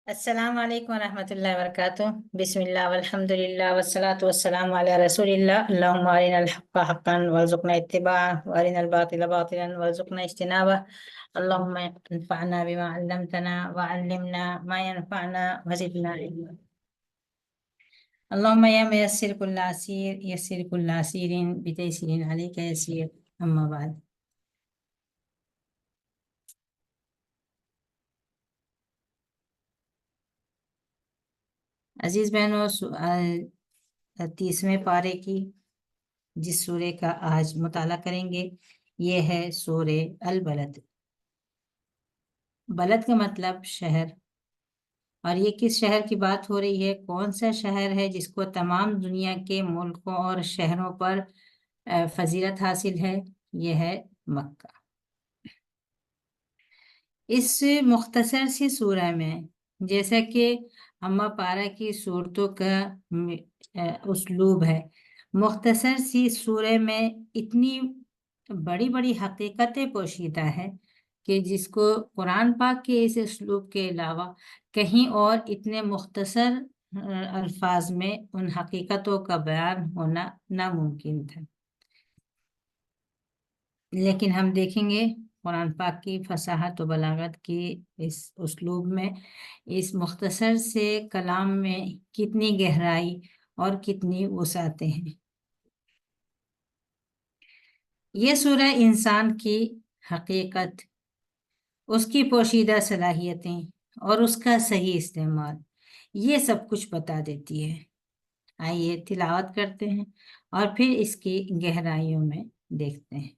السلام عليكم ورحمة الله وبركاته. بسم الله والحمد لله والصلاة والسلام على رسول الله. اللهم أرنا الحق حقا وارزقنا اتباعه وأرنا الباطل باطلا وارزقنا اجتنابه. اللهم انفعنا بما علمتنا وعلمنا ما ينفعنا وزدنا علما. اللهم يا ميسر كل عسير يسر كل عسير بتيسير عليك يسير. أما بعد، عزیز بہنوں، 30ویں پارے کی جس سورے کا آج مطالعہ کریں گے یہ ہے سورہ البلد۔ بلد کا مطلب شہر، اور یہ کس شہر کی بات ہو رہی ہے؟ کون سا شہر ہے جس کو تمام دنیا کے ملکوں اور شہروں پر فضیلت حاصل ہے؟ یہ ہے مکہ۔ اس مختصر سی سورہ میں، جیسا کہ اما پارہ کی صورتوں کا اسلوب ہے، مختصر سی سورہ میں اتنی بڑی بڑی حقیقتیں پوشیدہ ہے کہ جس کو قرآن پاک کے اس اسلوب کے علاوہ کہیں اور اتنے مختصر الفاظ میں ان حقیقتوں کا بیان ہونا ناممکن تھا۔ لیکن ہم دیکھیں گے قرآن پاک کی فصاحت و بلاغت کی اس اسلوب میں، اس مختصر سے کلام میں کتنی گہرائی اور کتنی وسعتیں ہیں۔ یہ سورہ انسان کی حقیقت، اس کی پوشیدہ صلاحیتیں اور اس کا صحیح استعمال، یہ سب کچھ بتا دیتی ہے۔ آئیے تلاوت کرتے ہیں اور پھر اس کی گہرائیوں میں دیکھتے ہیں۔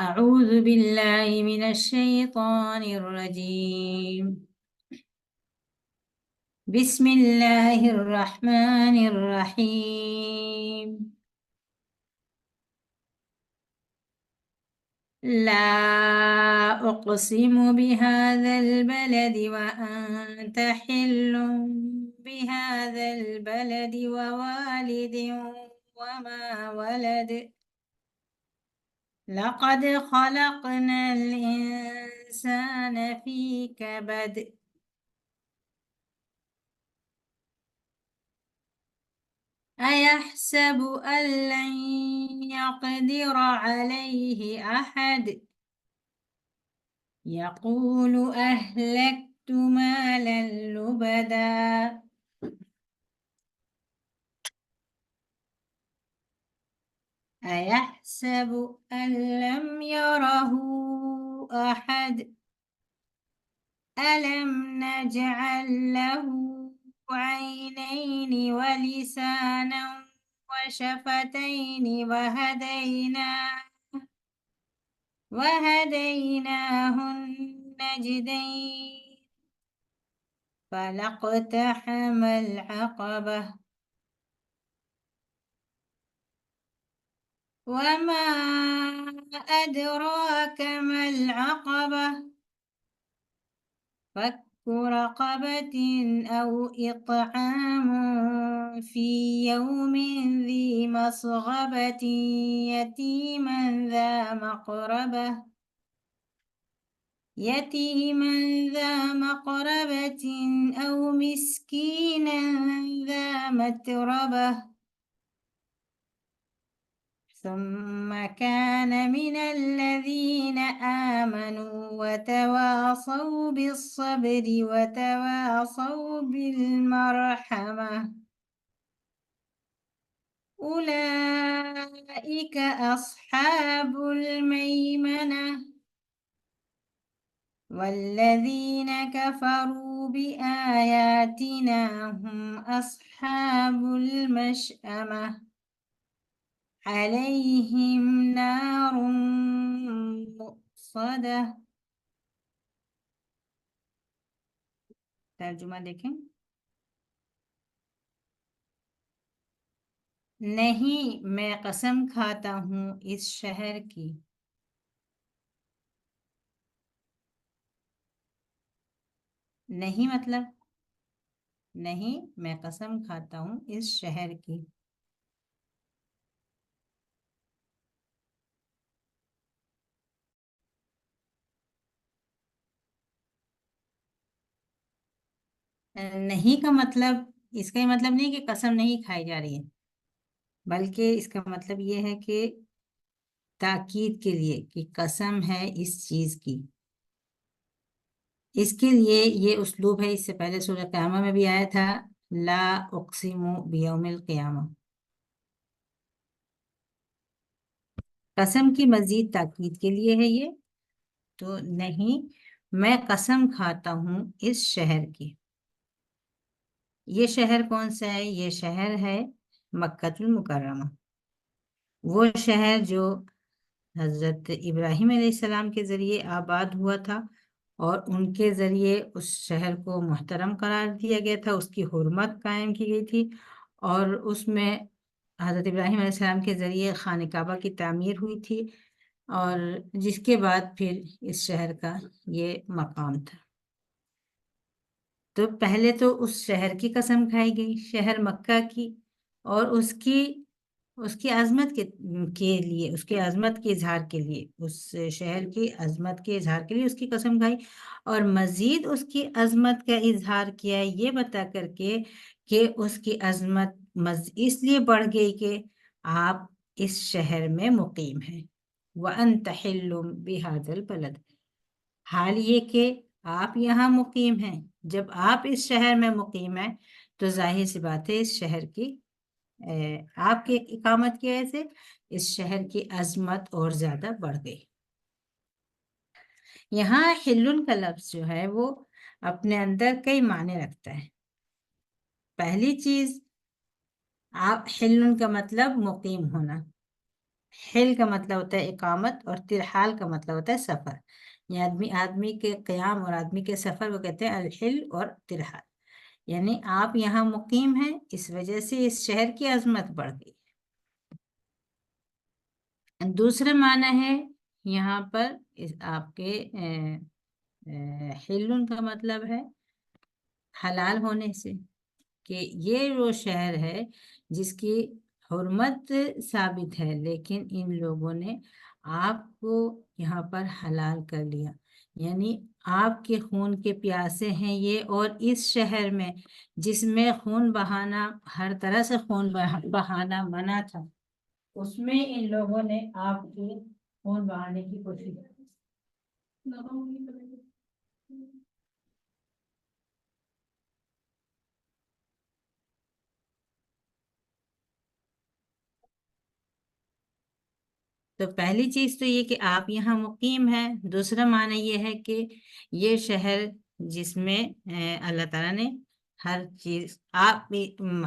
اعوذ باللہ من الشیطان الرجیم، بسم اللہ الرحمن الرحیم۔ لا اقسم بهذا البلد وانت حل بهذا البلد ووالد وما ولد، لقد خلقنا الإنسان في كبد، أيحسب أن لن يقدر عليه أحد، يقول أهلكت مالا لبدا، أيحسب أن لم يره أحد، ألم نجعل له عينين ولسانا وشفتين وهديناه النجدين، فلاقتحم العقبة، وما أدراك ما العقبة، فك رقبة أو إطعام في يوم ذي مسغبة يتيما ذا مقربة أو مسكينا ذا متربة، ثم كان من الذين آمنوا وتواصوا بالصبر وتواصوا بالمرحمة، أولئك أصحاب الميمنة، والذين كفروا بآياتنا هم أصحاب المشأمة، عليهم نار مؤصدة۔ ترجمہ دیکھیں۔ نہیں، میں قسم کھاتا ہوں اس شہر کی۔ نہیں مطلب نہیں، میں قسم کھاتا ہوں اس شہر کی۔ نہیں کا مطلب، اس کا یہ مطلب نہیں کہ قسم نہیں کھائی جا رہی ہے، بلکہ اس کا مطلب یہ ہے کہ تاکید کے لیے کہ قسم ہے اس چیز کی، اس کے لیے یہ اسلوب ہے۔ اس سے پہلے سورہ قیامہ میں بھی آیا تھا، لا اقسم بیوم القیامہ، قسم کی مزید تاکید کے لیے ہے یہ، تو نہیں میں قسم کھاتا ہوں اس شہر کی۔ یہ شہر کون سا ہے؟ یہ شہر ہے مکہ المکرمہ، وہ شہر جو حضرت ابراہیم علیہ السلام کے ذریعے آباد ہوا تھا، اور ان کے ذریعے اس شہر کو محترم قرار دیا گیا تھا، اس کی حرمت قائم کی گئی تھی، اور اس میں حضرت ابراہیم علیہ السلام کے ذریعے خانہ کعبہ کی تعمیر ہوئی تھی، اور جس کے بعد پھر اس شہر کا یہ مقام تھا۔ تو پہلے تو اس شہر کی قسم کھائی گئی، شہر مکہ کی، اور اس کی عظمت کے لیے، اس کی عظمت کے اظہار کے لیے، اس شہر کی عظمت کے اظہار کے لیے اس کی قسم کھائی، اور مزید اس کی عظمت کا اظہار کیا یہ بتا کر کے کہ اس کی عظمت اس لیے بڑھ گئی کہ آپ اس شہر میں مقیم ہیں، وَأَنْتَ حِلٌّ بِهَذَا الْبَلَدِ، حال یہ کہ آپ یہاں مقیم ہیں۔ جب آپ اس شہر میں مقیم ہیں تو ظاہر سی بات ہے اس شہر کی، آپ کی اقامت کی وجہ سے اس شہر کی عظمت اور زیادہ بڑھ گئی۔ یہاں حلن کا لفظ جو ہے وہ اپنے اندر کئی معنی رکھتا ہے۔ پہلی چیز، آپ حلن کا مطلب مقیم ہونا، حل کا مطلب ہوتا ہے اقامت، اور ترحال کا مطلب ہوتا ہے سفر، یعنی آدمی کے قیام اور آدمی کے سفر کو کہتے ہیں الحل اور ترحال، یعنی آپ یہاں مقیم ہیں، اس وجہ سے اس شہر کی عظمت بڑھ گئی۔ دوسرا معنی ہے یہاں پر آپ کے حلن کا مطلب ہے حلال ہونے سے، کہ یہ وہ شہر ہے جس کی حرمت ثابت ہے، لیکن ان لوگوں نے آپ کو یہاں پر حلال کر لیا، یعنی آپ کے خون کے پیاسے ہیں یہ، اور اس شہر میں جس میں خون بہانا، ہر طرح سے خون بہانا منع تھا، اس میں ان لوگوں نے آپ کے خون بہانے کی کوشش کی۔ تو پہلی چیز تو یہ کہ آپ یہاں مقیم ہیں، دوسرا معنی یہ ہے کہ یہ شہر جس میں اللہ تعالیٰ نے ہر چیز آپ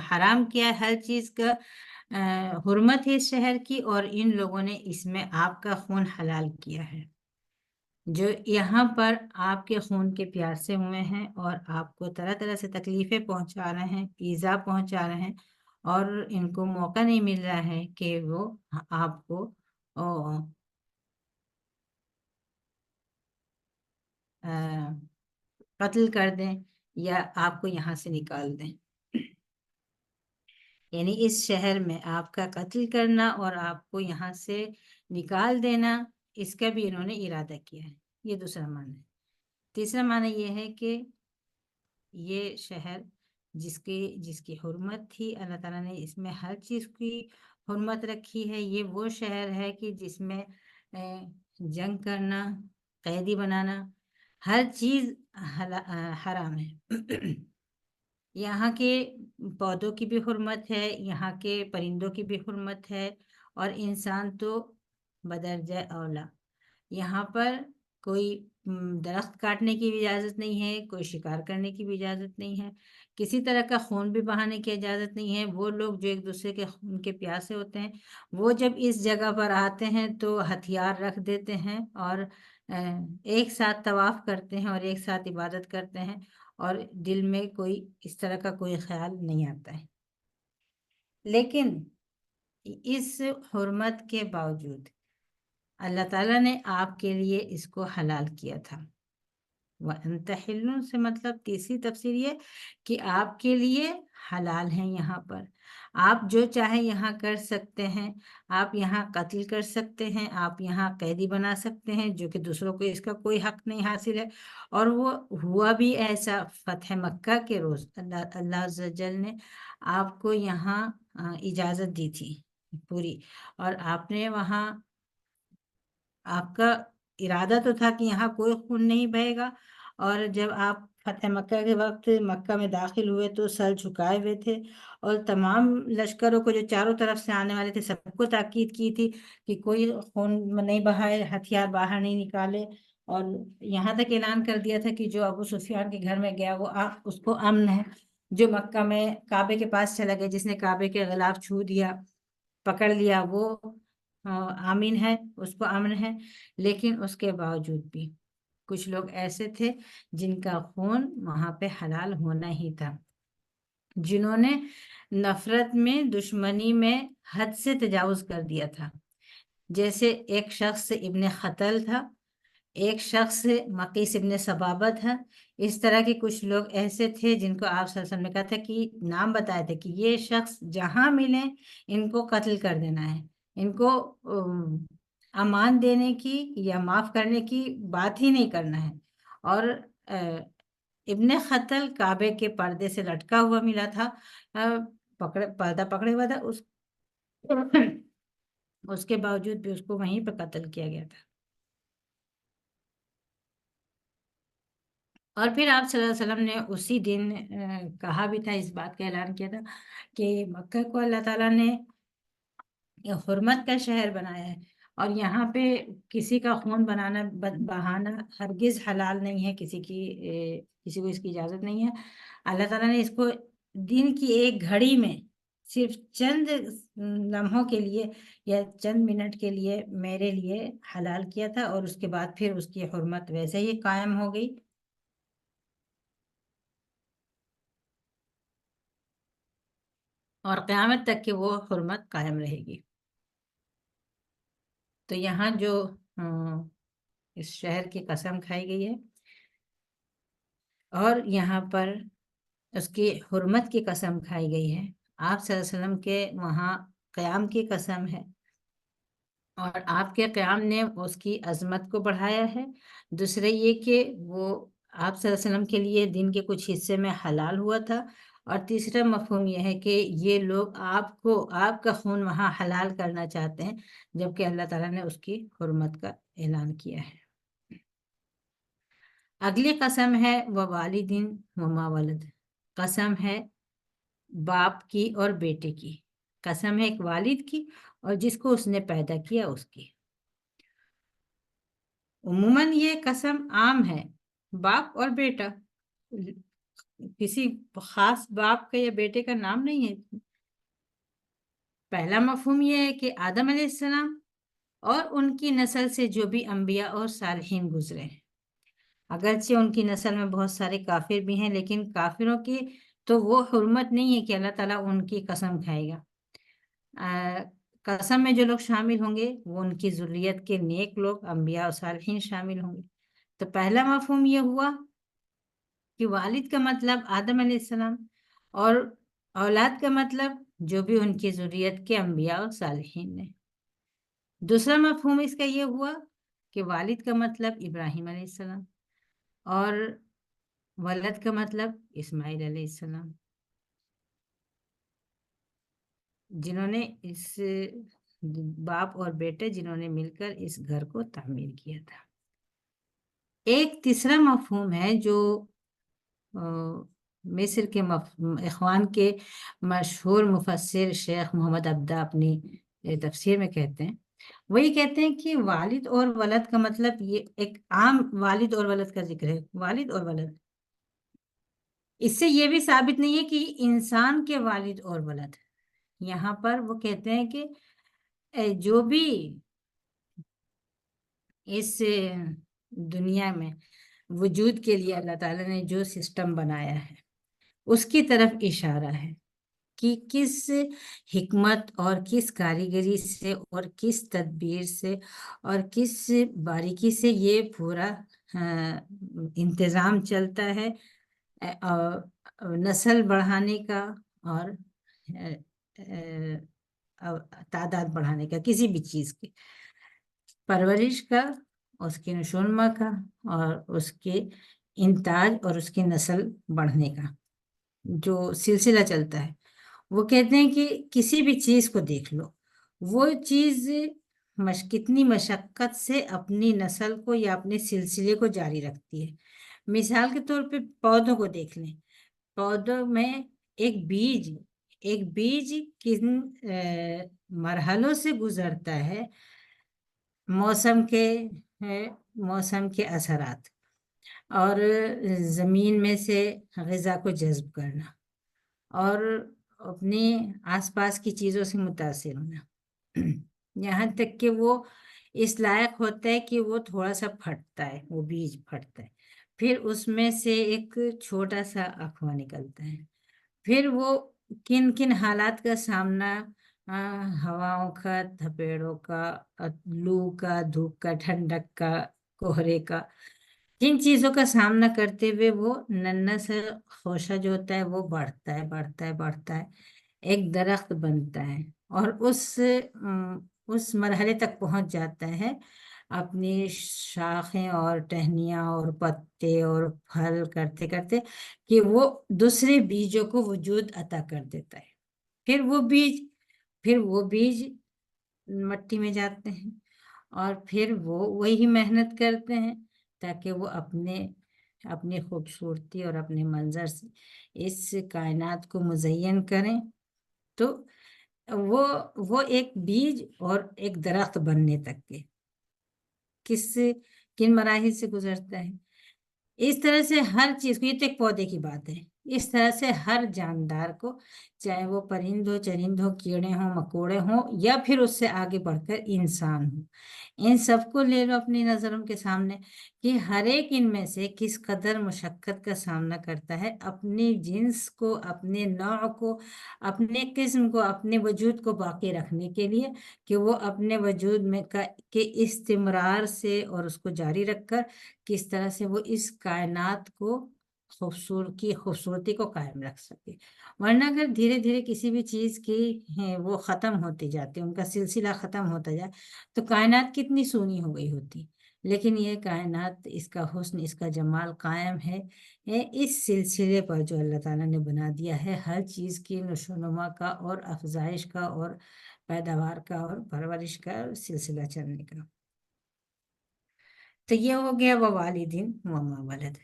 حرام کیا، ہر چیز کا حرمت ہے اس شہر کی، اور ان لوگوں نے اس میں آپ کا خون حلال کیا ہے، جو یہاں پر آپ کے خون کے پیاسے ہوئے ہیں، اور آپ کو طرح طرح سے تکلیفیں پہنچا رہے ہیں، ایذا پہنچا رہے ہیں، اور ان کو موقع نہیں مل رہا ہے کہ وہ آپ کو قتل کر دیں یا آپ کو یہاں سے نکال دیں، یعنی اس شہر میں آپ کا قتل کرنا اور آپ کو یہاں سے نکال دینا، اس کا بھی انہوں نے ارادہ کیا ہے۔ یہ دوسرا معنی ہے۔ تیسرا معنی یہ ہے کہ یہ شہر جس کی حرمت تھی، اللہ تعالیٰ نے اس میں ہر چیز کی حرمت رکھی ہے، یہ وہ شہر ہے کہ جس میں جنگ کرنا، قیدی بنانا، ہر چیز حرام ہے۔ یہاں کے پودوں کی بھی حرمت ہے، یہاں کے پرندوں کی بھی حرمت ہے، اور انسان تو بدرجہ اولا۔ یہاں پر کوئی درخت کاٹنے کی بھی اجازت نہیں ہے، کوئی شکار کرنے کی بھی اجازت نہیں ہے، کسی طرح کا خون بھی بہانے کی اجازت نہیں ہے۔ وہ لوگ جو ایک دوسرے کے خون کے پیاسے ہوتے ہیں، وہ جب اس جگہ پر آتے ہیں تو ہتھیار رکھ دیتے ہیں، اور ایک ساتھ طواف کرتے ہیں، اور ایک ساتھ عبادت کرتے ہیں، اور دل میں کوئی اس طرح کا کوئی خیال نہیں آتا ہے۔ لیکن اس حرمت کے باوجود اللہ تعالیٰ نے آپ کے لیے اس کو حلال کیا تھا، وَأَنْتَ حِلٌّ سے مطلب تیسری تفسیر یہ کہ آپ کے لیے حلال ہیں یہاں پر، آپ جو چاہیں یہاں کر سکتے ہیں، آپ یہاں قتل کر سکتے ہیں، آپ یہاں قیدی بنا سکتے ہیں، جو کہ دوسروں کو اس کا کوئی حق نہیں حاصل ہے۔ اور وہ ہوا بھی ایسا فتح مکہ کے روز اللہ عز و جل نے آپ کو یہاں اجازت دی تھی پوری، اور آپ نے وہاں آپ کا ارادہ تو تھا کہ یہاں کوئی خون نہیں بہے گا، اور جب آپ فتح مکہ کے وقت مکہ میں داخل ہوئے تو سر جھکائے ہوئے تھے، اور تمام لشکروں کو جو چاروں طرف سے آنے والے تھے سب کو تاکید کی تھی کہ کوئی خون نہیں بہائے، ہتھیار باہر نہیں نکالے، اور یہاں تک اعلان کر دیا تھا کہ جو ابو سفیان کے گھر میں گیا وہ اس کو امن ہے، جو مکہ میں کعبے کے پاس چلا گیا، جس نے کعبے کے غلاف چھو دیا پکڑ لیا، وہ آمین ہے، اس کو امن ہے۔ لیکن اس کے باوجود بھی کچھ لوگ ایسے تھے جن کا خون وہاں پہ حلال ہونا ہی تھا، جنہوں نے نفرت میں دشمنی میں حد سے تجاوز کر دیا تھا، جیسے ایک شخص ابن خطل تھا، ایک شخص مقیس ابن سبابہ تھا۔ اس طرح کے کچھ لوگ ایسے تھے جن کو آپ صلی اللہ علیہ وسلم نے کہا تھا کہ نام بتائے تھے کہ یہ شخص جہاں ملیں ان کو قتل کر دینا ہے، ان کو امان دینے کی یا معاف کرنے کی بات ہی نہیں کرنا ہے۔ اور ابن خطل کعبے کے پردے سے لٹکا ہوا ملا تھا، پردہ پکڑے ہوا تھا، اس کے باوجود بھی اس کو وہیں پہ قتل کیا گیا تھا۔ اور پھر آپ صلی اللہ علیہ وسلم نے اسی دن کہا بھی تھا، اس بات کا اعلان کیا تھا کہ مکہ کو اللہ تعالیٰ نے حرمت کا شہر بنایا ہے، اور یہاں پہ کسی کا خون بہانا ہرگز حلال نہیں ہے، کسی کو اس کی اجازت نہیں ہے۔ اللہ تعالیٰ نے اس کو دن کی ایک گھڑی میں صرف چند لمحوں کے لیے یا چند منٹ کے لیے میرے لیے حلال کیا تھا، اور اس کے بعد پھر اس کی حرمت ویسے ہی قائم ہو گئی، اور قیامت تک کہ وہ حرمت قائم رہے گی۔ تو یہاں جو اس شہر کی قسم کھائی گئی ہے، اور یہاں پر اس کی حرمت کی قسم کھائی گئی ہے، آپ صلی اللہ علیہ وسلم کے وہاں قیام کی قسم ہے، اور آپ کے قیام نے اس کی عظمت کو بڑھایا ہے۔ دوسرے یہ کہ وہ آپ صلی اللہ علیہ وسلم کے لیے دن کے کچھ حصے میں حلال ہوا تھا، اور تیسرا مفہوم یہ ہے کہ یہ لوگ آپ کا خون وہاں حلال کرنا چاہتے ہیں، جبکہ اللہ تعالیٰ نے اس کی حرمت کا اعلان کیا ہے۔ اگلی قسم ہے ووالدین وما ولد، قسم ہے باپ کی اور بیٹے کی، قسم ہے ایک والد کی اور جس کو اس نے پیدا کیا اس کی۔ عموماً یہ قسم عام ہے، باپ اور بیٹا، کسی خاص باپ کا یا بیٹے کا نام نہیں ہے۔ پہلا مفہوم یہ ہے کہ آدم علیہ السلام اور ان کی نسل سے جو بھی انبیاء اور صالحین گزرے ہیں، اگرچہ ان کی نسل میں بہت سارے کافر بھی ہیں، لیکن کافروں کی تو وہ حرمت نہیں ہے کہ اللہ تعالیٰ ان کی قسم کھائے گا۔ قسم میں جو لوگ شامل ہوں گے وہ ان کی ذریت کے نیک لوگ، انبیاء اور صالحین شامل ہوں گے۔ تو پہلا مفہوم یہ ہوا کہ والد کا مطلب آدم علیہ السلام، اور اولاد کا مطلب جو بھی ان کی ذریت کے انبیاء اور صالحین نے۔ دوسرا مفہوم اس کا یہ ہوا کہ والد کا مطلب ابراہیم علیہ السلام، اور ولد کا مطلب اسماعیل علیہ السلام، جنہوں نے اس باپ اور بیٹے جنہوں نے مل کر اس گھر کو تعمیر کیا تھا۔ ایک تیسرا مفہوم ہے جو مصر کے اخوان کے مشہور مفسر شیخ محمد عبدہ اپنی تفسیر میں کہتے ہیں، وہی کہتے ہیں کہ والد اور ولد کا مطلب یہ ایک عام والد اور ولد کا ذکر ہے، والد اور ولد۔ اس سے یہ بھی ثابت نہیں ہے کہ انسان کے والد اور ولد، یہاں پر وہ کہتے ہیں کہ جو بھی اس دنیا میں وجود کے لیے اللہ تعالیٰ نے جو سسٹم بنایا ہے اس کی طرف اشارہ ہے کہ کس حکمت اور کس کاریگری سے اور کس تدبیر سے اور کس باریکی سے یہ پورا انتظام چلتا ہے نسل بڑھانے کا اور تعداد بڑھانے کا، کسی بھی چیز کی پرورش کا، اس کی نشو و نما کا، اور اس کے انتاج اور اس کی نسل بڑھنے کا جو سلسلہ چلتا ہے. وہ کہتے ہیں کہ کسی بھی چیز کو دیکھ لو، وہ چیز کتنی مشقت سے اپنی نسل کو یا اپنے سلسلے کو جاری رکھتی ہے. مثال کے طور پہ پودوں کو دیکھ لیں. پودوں میں ایک بیج کن مرحلوں سے گزرتا ہے. موسم کے اثرات اور زمین میں سے غذا کو جذب کرنا اور اپنے آس پاس کی چیزوں سے متاثر ہونا، یہاں تک کہ وہ اس لائق ہوتا ہے کہ وہ تھوڑا سا پھٹتا ہے، وہ بیج پھٹتا ہے، پھر اس میں سے ایک چھوٹا سا اخوا نکلتا ہے. پھر وہ کن کن حالات کا سامنا، ہواؤں کا، تھپیڑوں کا، لو کا، دھوپ کا، ٹھنڈک کا، کوہرے کا، جن چیزوں کا سامنا کرتے ہوئے وہ ننھا سا خوشہ جو ہوتا ہے وہ بڑھتا ہے، ایک درخت بنتا ہے اور اس مرحلے تک پہنچ جاتا ہے اپنی شاخیں اور ٹہنیاں اور پتے اور پھل کرتے کرتے کہ وہ دوسرے بیجوں کو وجود عطا کر دیتا ہے. پھر وہ بیج مٹی میں جاتے ہیں اور پھر وہ وہی محنت کرتے ہیں تاکہ وہ اپنی خوبصورتی اور اپنے منظر سے اس کائنات کو مزین کریں. تو وہ ایک بیج اور ایک درخت بننے تک کے کن مراحل سے گزرتا ہے. اس طرح سے ہر چیز کو، یہ تو ایک پودے کی بات ہے، اس طرح سے ہر جاندار کو، چاہے وہ پرند ہو، چرند ہو، کیڑے ہوں، مکوڑے ہوں، یا پھر اس سے آگے بڑھ کر انسان ہو، ان سب کو لے لو اپنی نظروں کے سامنے کہ ہر ایک ان میں سے کس قدر مشقت کا سامنا کرتا ہے اپنی جنس کو، اپنے نوع کو، اپنے قسم کو، اپنے وجود کو باقی رکھنے کے لیے، کہ وہ اپنے وجود میں کے استمرار سے اور اس کو جاری رکھ کر کس طرح سے وہ اس کائنات کو خوبصورتی کو قائم رکھ سکے. ورنہ اگر دھیرے دھیرے کسی بھی چیز کی وہ ختم ہوتی جاتی، ان کا سلسلہ ختم ہوتا جائے تو کائنات کتنی سونی ہو گئی ہوتی. لیکن یہ کائنات، اس کا حسن، اس کا جمال قائم ہے اس سلسلے پر جو اللہ تعالیٰ نے بنا دیا ہے، ہر چیز کی نشو و نما کا اور افزائش کا اور پیداوار کا اور پرورش کا سلسلہ چلنے کا. تو یہ ہو گیا وہ والدین وما ولد.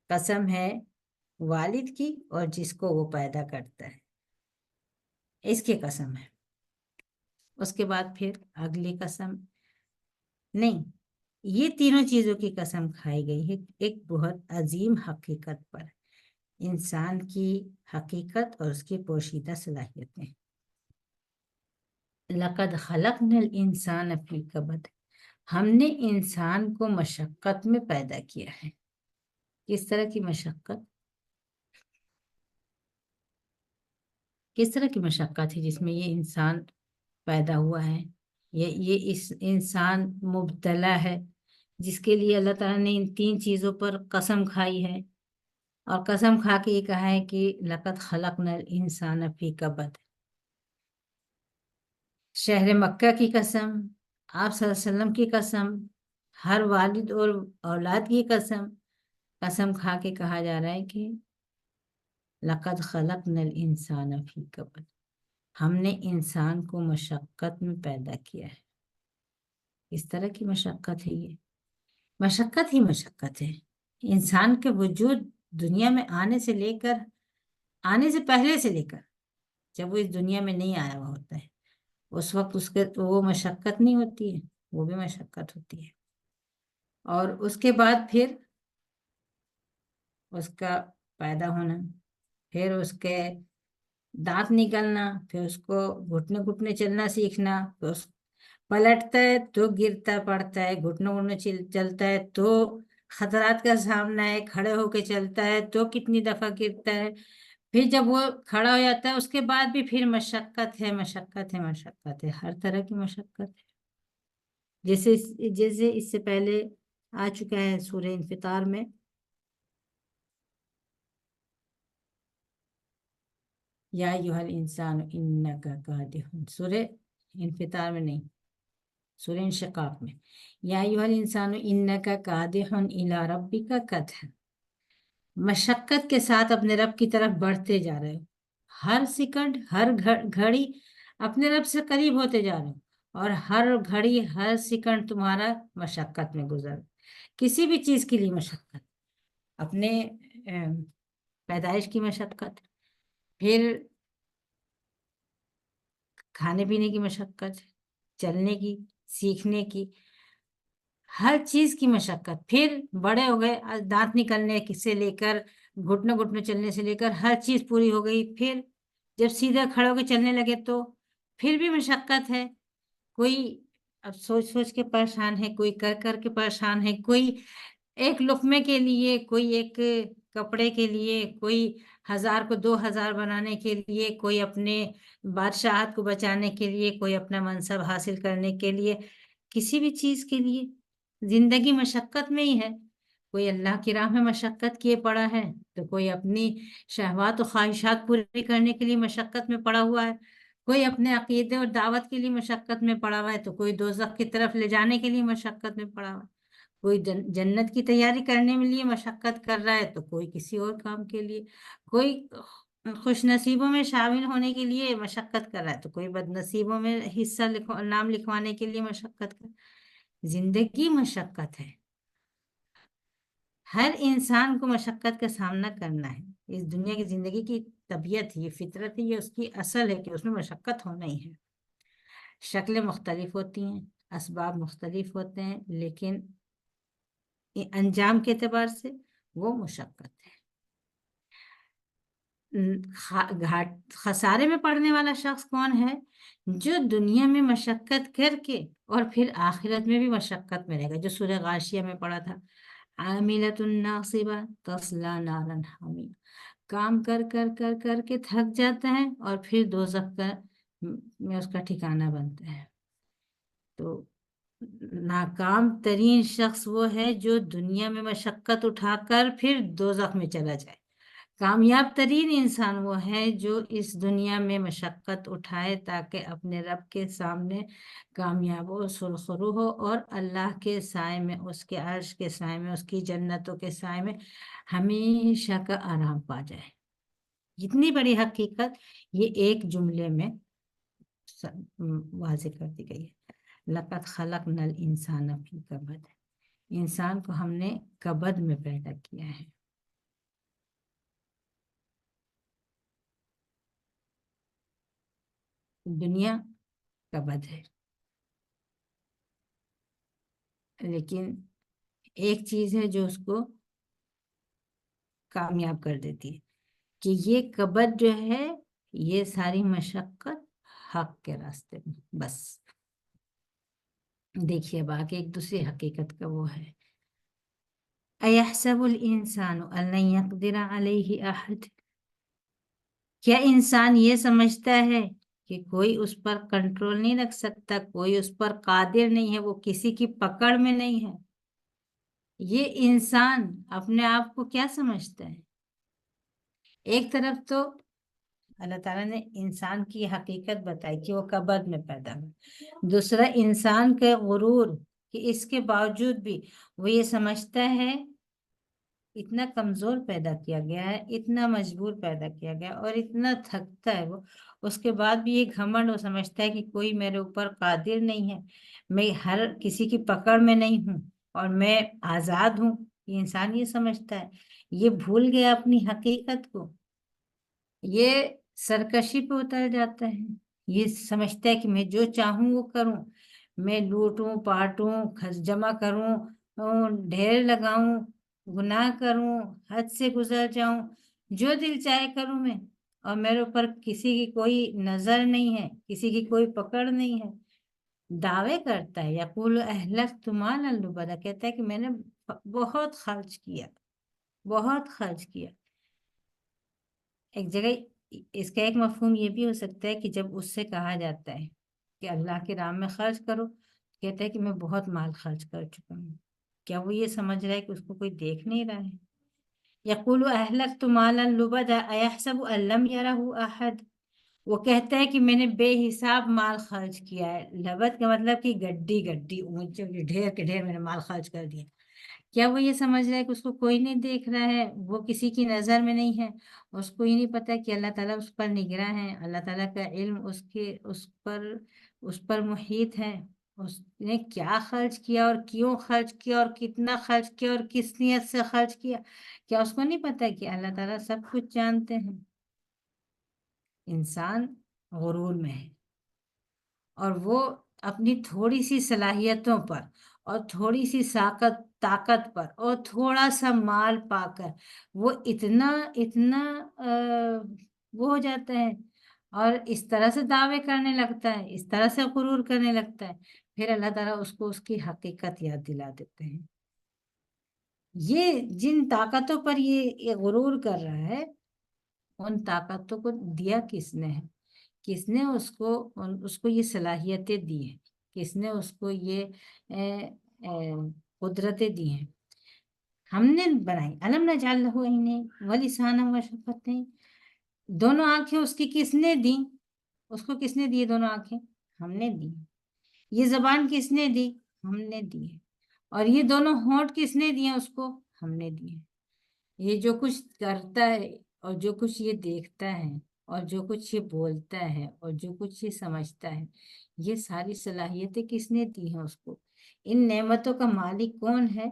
قسم ہے والد کی اور جس کو وہ پیدا کرتا ہے، اس کی قسم ہے. اس کے بعد پھر اگلی قسم نہیں، یہ تینوں چیزوں کی قسم کھائی گئی ہے ایک بہت عظیم حقیقت پر، انسان کی حقیقت اور اس کی پوشیدہ صلاحیتیں. لقد خلقنا الانسان فی کبد، ہم نے انسان کو مشقت میں پیدا کیا ہے. کس طرح کی مشقت؟ کس طرح کی مشقت ہے جس میں یہ انسان پیدا ہوا ہے؟ یہ اس انسان مبتلا ہے جس کے لیے اللہ تعالیٰ نے ان تین چیزوں پر قسم کھائی ہے، اور قسم کھا کے یہ کہا ہے کہ لقد خلقنا الانسان فی کبد. شہر مکہ کی قسم، آپ صلی اللہ علیہ وسلم کی قسم، ہر والد اور اولاد کی قسم کھا کے کہا جا رہا ہے کہ لقد خلقنا الانسان فی کبد، ہم نے انسان کو مشقت میں پیدا کیا ہے. اس طرح کی مشقت ہے، یہ مشقت ہی مشقت ہے. انسان کے وجود دنیا میں آنے سے پہلے سے لے کر جب وہ اس دنیا میں نہیں آیا ہوا ہوتا ہے، اس وقت اس کے تو وہ مشقت نہیں ہوتی ہے، وہ بھی مشقت ہوتی ہے. اور اس کے بعد پھر اس کا پیدا ہونا، پھر اس کے دانت نکلنا، پھر اس کو گھٹنے گھٹنے چلنا سیکھنا، پھر پلٹتا ہے تو گرتا پڑتا ہے، گھٹنے چلتا ہے تو خطرات کا سامنا ہے، کھڑے ہو کے چلتا ہے تو کتنی دفعہ گرتا ہے، پھر جب وہ کھڑا ہو جاتا ہے اس کے بعد بھی پھر مشقت ہے، ہر طرح کی مشقت ہے. جیسے اس سے پہلے آ چکا ہے سورہ انفطار میں. یا ایھا الانسان انک کادح، سورہ انفطار میں نہیں، سورہ انشقاق میں. یا ایھا الانسان انک کادح الی ربک کدحا، مشقت کے ساتھ اپنے رب کی طرف بڑھتے جا رہے ہو، ہر سیکنڈ ہر گھڑی اپنے رب سے قریب ہوتے جا رہے ہو، اور ہر گھڑی ہر سیکنڈ تمہارا مشقت میں گزر، کسی بھی چیز کے لیے مشقت، اپنے پیدائش کی مشقت، پھر کھانے پینے کی مشقت، چلنے کی، سیکھنے کی، ہر چیز کی مشقت، پھر بڑے ہو گئے، دانت نکلنے سے لے کر گھٹنوں گھٹنوں چلنے سے لے کر ہر چیز پوری ہو گئی، پھر جب سیدھا کھڑے ہو کے چلنے لگے تو پھر بھی مشقت ہے. کوئی اب سوچ سوچ کے پریشان ہے، کوئی کر کر کے پریشان ہے، کوئی ایک لقمے کے لیے، کوئی ایک کپڑے کے لیے، کوئی 1000 کو 2000 بنانے کے لیے، کوئی اپنے بادشاہت کو بچانے کے لیے، کوئی اپنا منصب حاصل کرنے کے لیے، کسی بھی چیز کے لیے زندگی مشقت میں ہی ہے. کوئی اللہ کی راہ میں مشقت کیے پڑا ہے، تو کوئی اپنی شہوات و خواہشات پوری کرنے کے لیے مشقت میں پڑا ہوا ہے، کوئی اپنے عقیدے اور دعوت کے لیے مشقت میں پڑا ہوا ہے، تو کوئی دوزخ کی طرف لے جانے کے لیے مشقت میں پڑا ہوا ہے، کوئی جنت کی تیاری کرنے کے لیے مشقت کر رہا ہے، تو کوئی کسی اور کام کے لیے، کوئی خوش نصیبوں میں شامل ہونے کے لیے مشقت کر رہا ہے، تو کوئی بد نصیبوں میں حصہ نام لکھوانے کے لیے مشقت کر. زندگی مشقت ہے، ہر انسان کو مشقت کا سامنا کرنا ہے. اس دنیا کی زندگی کی طبیعت، یہ فطرت ہے، یہ اس کی اصل ہے کہ اس میں مشقت ہونا ہی ہے. شکلیں مختلف ہوتی ہیں، اسباب مختلف ہوتے ہیں، لیکن انجام کے اعتبار سے وہ مشقت ہے. خسارے میں پڑنے والا شخص کون ہے؟ جو دنیا میں مشقت کر کے اور پھر آخرت میں بھی مشقت میں رہے گا، جو سورہ غاشیہ میں پڑھا تھا، عاملۃ ناصبہ تصلی نارا حامیہ، کام کر کر کر کر کے تھک جاتا ہے اور پھر دوزخ میں اس کا ٹھکانہ بنتا ہے. تو ناکام ترین شخص وہ ہے جو دنیا میں مشقت اٹھا کر پھر دوزخ میں چلا جائے. کامیاب ترین انسان وہ ہے جو اس دنیا میں مشقت اٹھائے تاکہ اپنے رب کے سامنے کامیاب و سرخرو ہو، اور اللہ کے سائے میں، اس کے عرش کے سائے میں، اس کی جنتوں کے سائے میں ہمیشہ کا آرام پا جائے. اتنی بڑی حقیقت یہ ایک جملے میں واضح کر دی گئی ہے. لقد خلقنا الانسان فی کبد، انسان کو ہم نے کبد میں پیدا کیا ہے. دنیا کبد ہے، لیکن ایک چیز ہے جو اس کو کامیاب کر دیتی ہے، کہ یہ کبد جو ہے، یہ ساری مشقت حق کے راستے میں. بس دیکھیے اب آگے ایک دوسری حقیقت کا وہ ہے، ایحسب الانسان ان لن یقدر علیہ احد، کیا انسان یہ سمجھتا ہے کہ کوئی اس پر کنٹرول نہیں رکھ سکتا، کوئی اس پر قادر نہیں ہے، وہ کسی کی پکڑ میں نہیں ہے. یہ انسان اپنے آپ کو کیا سمجھتا ہے؟ ایک طرف تو اللہ تعالیٰ نے انسان کی حقیقت بتائی کہ وہ کبد میں پیدا ہوا، دوسرا انسان کا غرور کہ اس کے باوجود بھی وہ یہ سمجھتا ہے اتنا کمزور پیدا کیا گیا ہے، اتنا مجبور پیدا کیا گیا، اور اتنا تھکتا ہے وہ، اس کے بعد بھی یہ گھمنڈ وہ سمجھتا ہے کہ کوئی میرے اوپر قادر نہیں ہے، میں ہر کسی کی پکڑ میں نہیں ہوں اور میں آزاد ہوں. یہ انسان یہ سمجھتا ہے، یہ بھول گیا اپنی حقیقت کو، یہ سرکشی پہ اتر جاتا ہے، یہ سمجھتا ہے کہ میں جو چاہوں وہ کروں، میں لوٹوں پاٹوں، جمع کروں، ڈھیر لگاؤں، گناہ کروں، حد سے گزر جاؤں، جو دل چاہے کروں میں، اور میرے اوپر کسی کی کوئی نظر نہیں ہے، کسی کی کوئی پکڑ نہیں ہے. دعوے کرتا ہے، یقول اہلکت مالا لبدا، کہتا ہے کہ میں نے بہت خرچ کیا، بہت خرچ کیا. ایک جگہ اس کا ایک مفہوم یہ بھی ہو سکتا ہے کہ جب اس سے کہا جاتا ہے کہ اللہ کے راہ میں خرچ کرو، کہتا ہے کہ میں بہت مال خرچ کر چکا ہوں. کیا وہ یہ سمجھ رہا ہے کہ اس کو کوئی دیکھ نہیں رہا ہے؟ یقول اہلکت مالا لبدا ایحسب ان لم یرہ احد، وہ کہتا ہے کہ میں نے بے حساب مال خرچ کیا ہے. لبد کا مطلب کہ گڈی گڈی اونچے ڈھیر کے ڈھیر میں نے مال خرچ کر دیا. کیا وہ یہ سمجھ رہا ہے کہ اس کو کوئی نہیں دیکھ رہا ہے، وہ کسی کی نظر میں نہیں ہے؟ اس کو یہ نہیں پتا کہ اللہ تعالیٰ اس پر نگراں ہے، اللہ تعالیٰ کا علم اس پر محیط ہے. اس نے کیا خرچ کیا اور کیوں خرچ کیا اور کتنا خرچ کیا اور کس نیت سے خرچ کیا، کیا اس کو نہیں پتا کہ اللہ تعالیٰ سب کچھ جانتے ہیں؟ انسان غرور میں ہے، اور وہ اپنی تھوڑی سی صلاحیتوں پر اور تھوڑی سی طاقت پر اور تھوڑا سا مال پا کر وہ اتنا وہ ہو جاتا ہے اور اس طرح سے دعوے کرنے لگتا ہے، اس طرح سے غرور کرنے لگتا ہے. پھر اللہ تعالیٰ اس کو اس کی حقیقت یاد دلا دیتے ہیں. یہ جن طاقتوں پر یہ غرور کر رہا ہے، ان طاقتوں کو دیا کس نے ہے؟ کس نے اس کو یہ صلاحیتیں دی ہیں؟ کس نے اس کو یہ قدرتیں دی ہیں؟ ہم نے بنائی. علم نجعل لہ عینین ولسانا وشفتین، دونوں آنکھیں اس کی کس نے دی؟ اس کو کس نے دی دونوں آنکھیں؟ ہم نے دی. یہ زبان کس نے دی؟ ہم نے دی. اور یہ دونوں ہونٹ کس نے دیے اس کو؟ ہم نے دیے. یہ جو کچھ کرتا ہے اور جو کچھ یہ دیکھتا ہے اور جو کچھ یہ بولتا ہے اور جو کچھ یہ سمجھتا ہے، یہ ساری صلاحیتیں کس نے دی ہیں اس کو؟ ان نعمتوں کا مالک کون ہے؟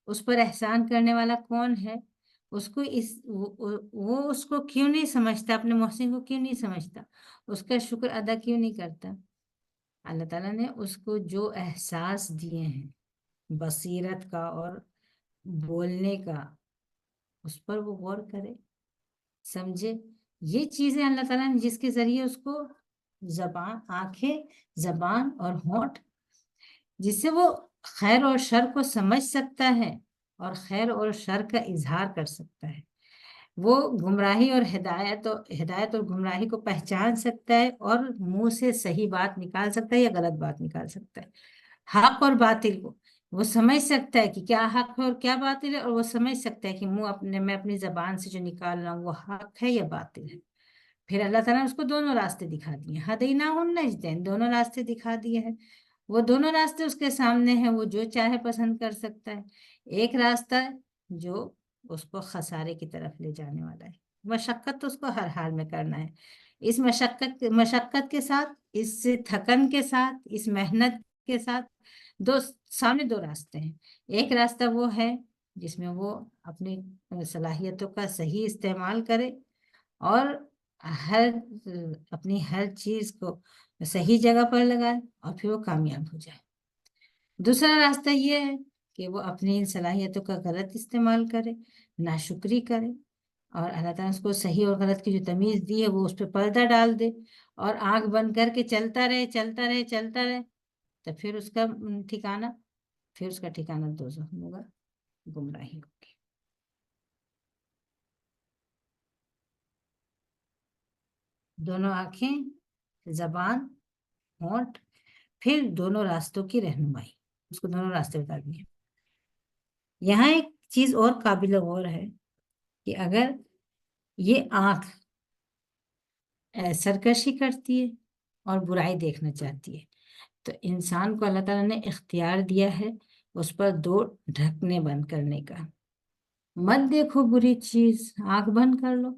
اس پر احسان کرنے والا کون ہے؟ اس کو وہ اس کو کیوں نہیں سمجھتا؟ اپنے محسن کو کیوں نہیں سمجھتا؟ اس کا شکر ادا کیوں نہیں کرتا؟ اللہ تعالیٰ نے اس کو جو احساس دیے ہیں بصیرت کا اور بولنے کا، اس پر وہ غور کرے، سمجھے. یہ چیزیں اللہ تعالیٰ نے جس کے ذریعے اس کو آنکھیں، زبان اور ہونٹ، جس سے وہ خیر اور شر کو سمجھ سکتا ہے اور خیر اور شر کا اظہار کر سکتا ہے. وہ گمراہی اور ہدایت اور گمراہی کو پہچان سکتا ہے اور منہ سے صحیح بات نکال سکتا ہے یا غلط بات نکال سکتا ہے. حق اور باطل کو وہ سمجھ سکتا ہے کہ کیا حق ہے اور کیا باطل ہے، اور وہ سمجھ سکتا ہے کہ میں اپنی زبان سے جو نکال رہا ہوں وہ حق ہے یا باطل ہے. پھر اللہ تعالیٰ نے اس کو دونوں راستے دکھا دیے، ہدیناہ النجدین، دونوں راستے دکھا دیے ہیں. وہ دونوں راستے اس کے سامنے ہیں، وہ جو چاہے پسند کر سکتا ہے. ایک راستہ جو اس کو خسارے کی طرف لے جانے والا ہے، مشقت تو اس کو ہر حال میں کرنا ہے. اس مشقت کے ساتھ، اس تھکن کے ساتھ، اس محنت کے ساتھ سامنے دو راستے ہیں. ایک راستہ وہ ہے جس میں وہ اپنی صلاحیتوں کا صحیح استعمال کرے اور اپنی ہر چیز کو صحیح جگہ پر لگائے اور پھر وہ کامیاب ہو جائے. دوسرا راستہ یہ ہے کہ وہ اپنی صلاحیتوں کا غلط استعمال کرے، ناشکری کرے، اور اللہ تعالیٰ اس کو صحیح اور غلط کی جو تمیز دی ہے وہ اس پہ پردہ ڈال دے اور آنکھ بند کر کے چلتا رہے. تو پھر اس کا ٹھکانہ دوزخ ہوگا، گمراہی ہوگی. دونوں آنکھیں، زبان، ہونٹ، پھر دونوں راستوں کی رہنمائی، اس کو دونوں راستے بتا دیے. یہاں ایک چیز اور قابل غور ہے کہ اگر یہ آنکھ سرکشی کرتی ہے اور برائی دیکھنا چاہتی ہے تو انسان کو اللہ تعالیٰ نے اختیار دیا ہے اس پر دو ڈھکنے بند کرنے کا. مت دیکھو بری چیز، آنکھ بند کر لو.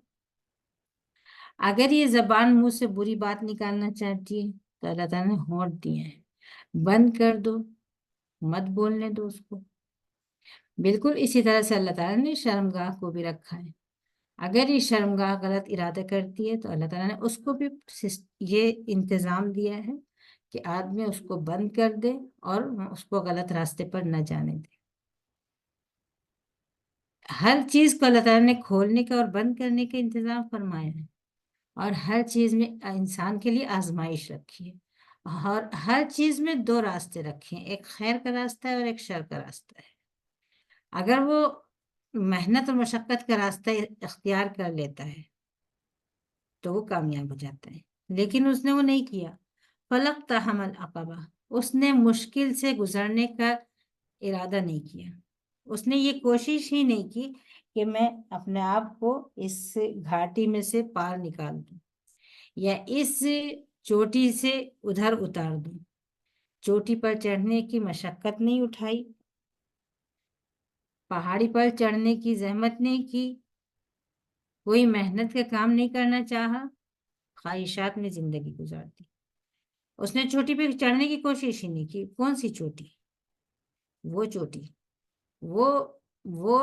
اگر یہ زبان منہ سے بری بات نکالنا چاہتی ہے تو اللہ تعالیٰ نے ہونٹ دیے ہیں، بند کر دو، مت بولنے دو اس کو. بالکل اسی طرح سے اللہ تعالیٰ نے شرمگاہ کو بھی رکھا ہے. اگر یہ شرمگاہ غلط ارادہ کرتی ہے تو اللہ تعالیٰ نے اس کو بھی یہ انتظام دیا ہے کہ آدمی اس کو بند کر دے اور اس کو غلط راستے پر نہ جانے دے. ہر چیز کو اللہ تعالیٰ نے کھولنے کا اور بند کرنے کا انتظام فرمایا ہے، اور ہر چیز میں انسان کے لیے آزمائش رکھی ہے، اور ہر چیز میں دو راستے رکھے ہیں، ایک خیر کا راستہ ہے اور ایک شر کا راستہ ہے. اگر وہ محنت اور مشقت کا راستہ اختیار کر لیتا ہے تو وہ کامیاب ہو جاتا ہے، لیکن اس نے وہ نہیں کیا. فلقتحم العقبہ، اس نے مشکل سے گزرنے کا ارادہ نہیں کیا، اس نے یہ کوشش ہی نہیں کی کہ میں اپنے آپ کو اس گھاٹی میں سے پار نکال دوں یا اس چوٹی سے ادھر اتار دوں، چوٹی پر چڑھنے کی مشقت نہیں اٹھائی، پہاڑی پر چڑھنے کی زحمت نہیں کی، کوئی محنت کا کام نہیں کرنا چاہا، خواہشات میں زندگی گزار دی۔ اس نے چوٹی پہ چڑھنے کی کوشش ہی نہیں کی۔ کون سی چوٹی؟ وہ چوٹی، وہ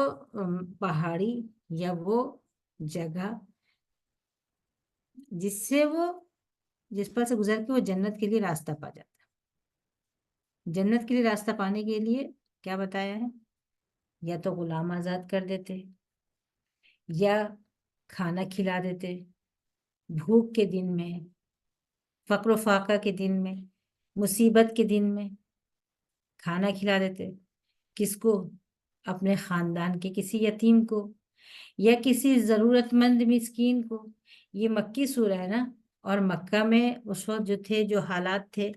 پہاڑی یا وہ جگہ جس پر سے گزر کے وہ جنت کے لیے راستہ پا جاتا۔ جنت کے لیے راستہ پانے کے لیے کیا بتایا ہے؟ یا تو غلام آزاد کر دیتے، یا کھانا کھلا دیتے، بھوک کے دن میں، فقر و فاقہ کے دن میں، مصیبت کے دن میں کھانا کھلا دیتے۔ کس کو؟ اپنے خاندان کے کسی یتیم کو یا کسی ضرورت مند مسکین کو۔ یہ مکی سورہ ہے نا، اور مکہ میں اس وقت جو تھے، جو حالات تھے،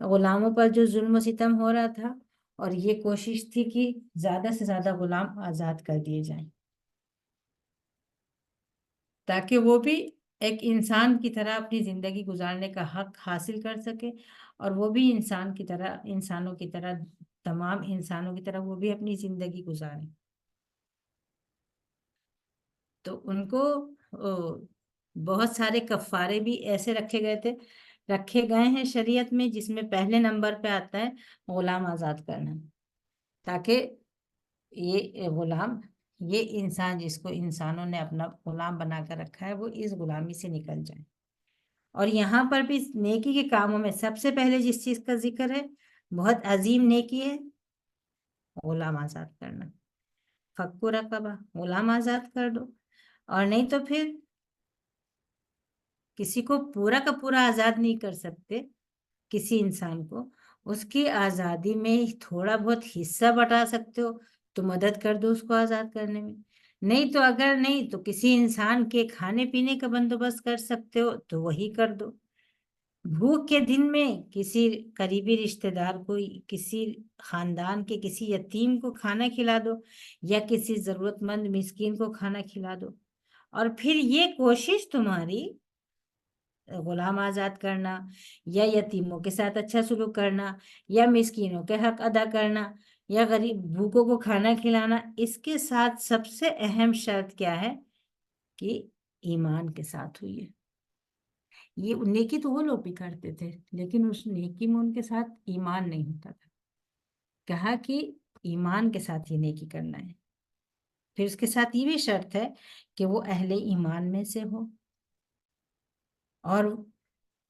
غلاموں پر جو ظلم و ستم ہو رہا تھا، اور یہ کوشش تھی کہ زیادہ سے زیادہ غلام آزاد کر دیے جائیں تاکہ وہ بھی ایک انسان کی طرح اپنی زندگی گزارنے کا حق حاصل کر سکے، اور وہ بھی انسان کی طرح، انسانوں کی طرح، تمام انسانوں کی طرح وہ بھی اپنی زندگی گزاریں۔ تو ان کو بہت سارے کفارے بھی ایسے رکھے گئے ہیں شریعت میں، جس میں پہلے نمبر پہ آتا ہے غلام آزاد کرنا، تاکہ یہ غلام، یہ انسان جس کو انسانوں نے اپنا غلام بنا کر رکھا ہے، وہ اس غلامی سے نکل جائے۔ اور یہاں پر بھی نیکی کے کاموں میں سب سے پہلے جس چیز کا ذکر ہے، بہت عظیم نیکی ہے، غلام آزاد کرنا۔ فک رقبہ، غلام آزاد کر دو، اور نہیں تو پھر کسی کو پورا کا پورا آزاد نہیں کر سکتے، کسی انسان کو اس کی آزادی میں تھوڑا بہت حصہ بٹا سکتے ہو تو مدد کر دو اس کو آزاد کرنے میں، نہیں تو اگر نہیں تو کسی انسان کے کھانے پینے کا بندوبست کر سکتے ہو تو وہی کر دو۔ بھوک کے دن میں کسی قریبی رشتہ دار کو، کسی خاندان کے کسی یتیم کو کھانا کھلا دو، یا کسی ضرورت مند مسکین کو کھانا کھلا دو، اور پھر یہ کوشش تمہاری غلام آزاد کرنا، یا یتیموں کے ساتھ اچھا سلوک کرنا، یا مسکینوں کے حق ادا کرنا، یا غریب بھوکوں کو کھانا کھلانا، اس کے ساتھ سب سے اہم شرط کیا ہے کہ ایمان کے ساتھ ہوئی ہے۔ یہ نیکی تو وہ لوگ بھی کرتے تھے، لیکن اس نیکی میں ان کے ساتھ ایمان نہیں ہوتا تھا۔ کہا کہ ایمان کے ساتھ یہ نیکی کرنا ہے۔ پھر اس کے ساتھ یہ بھی شرط ہے کہ وہ اہل ایمان میں سے ہو، اور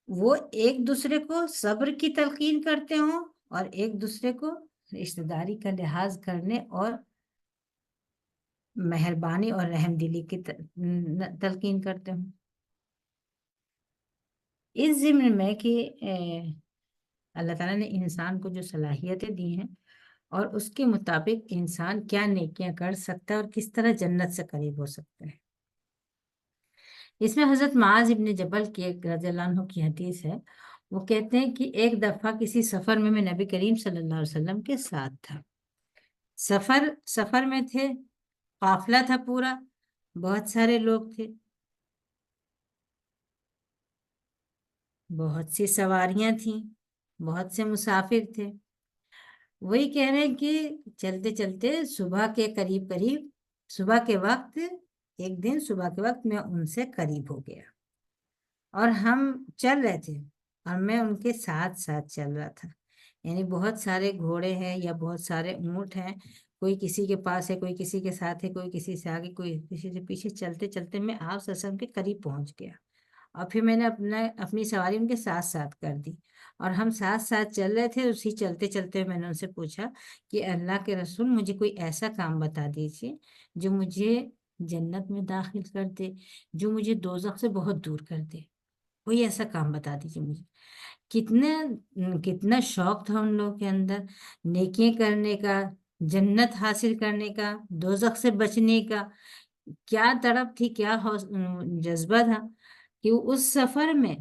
وہ ایک دوسرے کو صبر کی تلقین کرتے ہوں، اور ایک دوسرے کو رشتہ داری کا لحاظ کرنے اور مہربانی اور رحم دلی کی تلقین کرتے ہوں۔ اس ضمن میں کہ اللہ تعالیٰ نے انسان کو جو صلاحیتیں دی ہیں، اور اس کے مطابق انسان کیا نیکیاں کر سکتا ہے اور کس طرح جنت سے قریب ہو سکتا ہے، اس میں حضرت معاذ ابن جبل کی ایک رضی اللہ عنہ کی حدیث ہے۔ وہ کہتے ہیں کہ ایک دفعہ کسی سفر میں نبی کریم صلی اللہ علیہ وسلم کے ساتھ تھا۔ سفر میں تھے، قافلہ تھا پورا، بہت سارے لوگ تھے، بہت سی سواریاں تھیں، بہت سے مسافر تھے۔ وہی کہہ رہے ہیں کہ چلتے چلتے صبح کے قریب، صبح کے وقت، ایک دن صبح کے وقت میں ان سے قریب ہو گیا، اور ہم چل رہے تھے، اور میں ان کے ساتھ ساتھ چل رہا تھا۔ یعنی بہت سارے گھوڑے ہیں یا بہت سارے اونٹ ہیں، کوئی کسی کے پاس ہے، کوئی کسی کے ساتھ ہے، کوئی کسی سے آگے، کوئی کسی سے پیچھے، چلتے چلتے میں آپ صلی اللہ علیہ وسلم کے قریب پہنچ گیا، اور پھر میں نے اپنی سواری ان کے ساتھ ساتھ کر دی، اور ہم ساتھ ساتھ چل رہے تھے۔ اسی چلتے چلتے میں نے ان سے پوچھا کہ اللہ کے رسول، مجھے کوئی ایسا کام بتا دیجیے جو مجھے جنت میں داخل کر دے، جو مجھے دوزخ سے بہت دور کر دے، کوئی ایسا کام بتا دیجیے مجھے۔ کتنا شوق تھا ان لوگوں کے اندر نیکیاں کرنے کا، جنت حاصل کرنے کا، دوزخ سے بچنے کا، کیا تڑپ تھی، کیا جذبہ تھا کہ اس سفر میں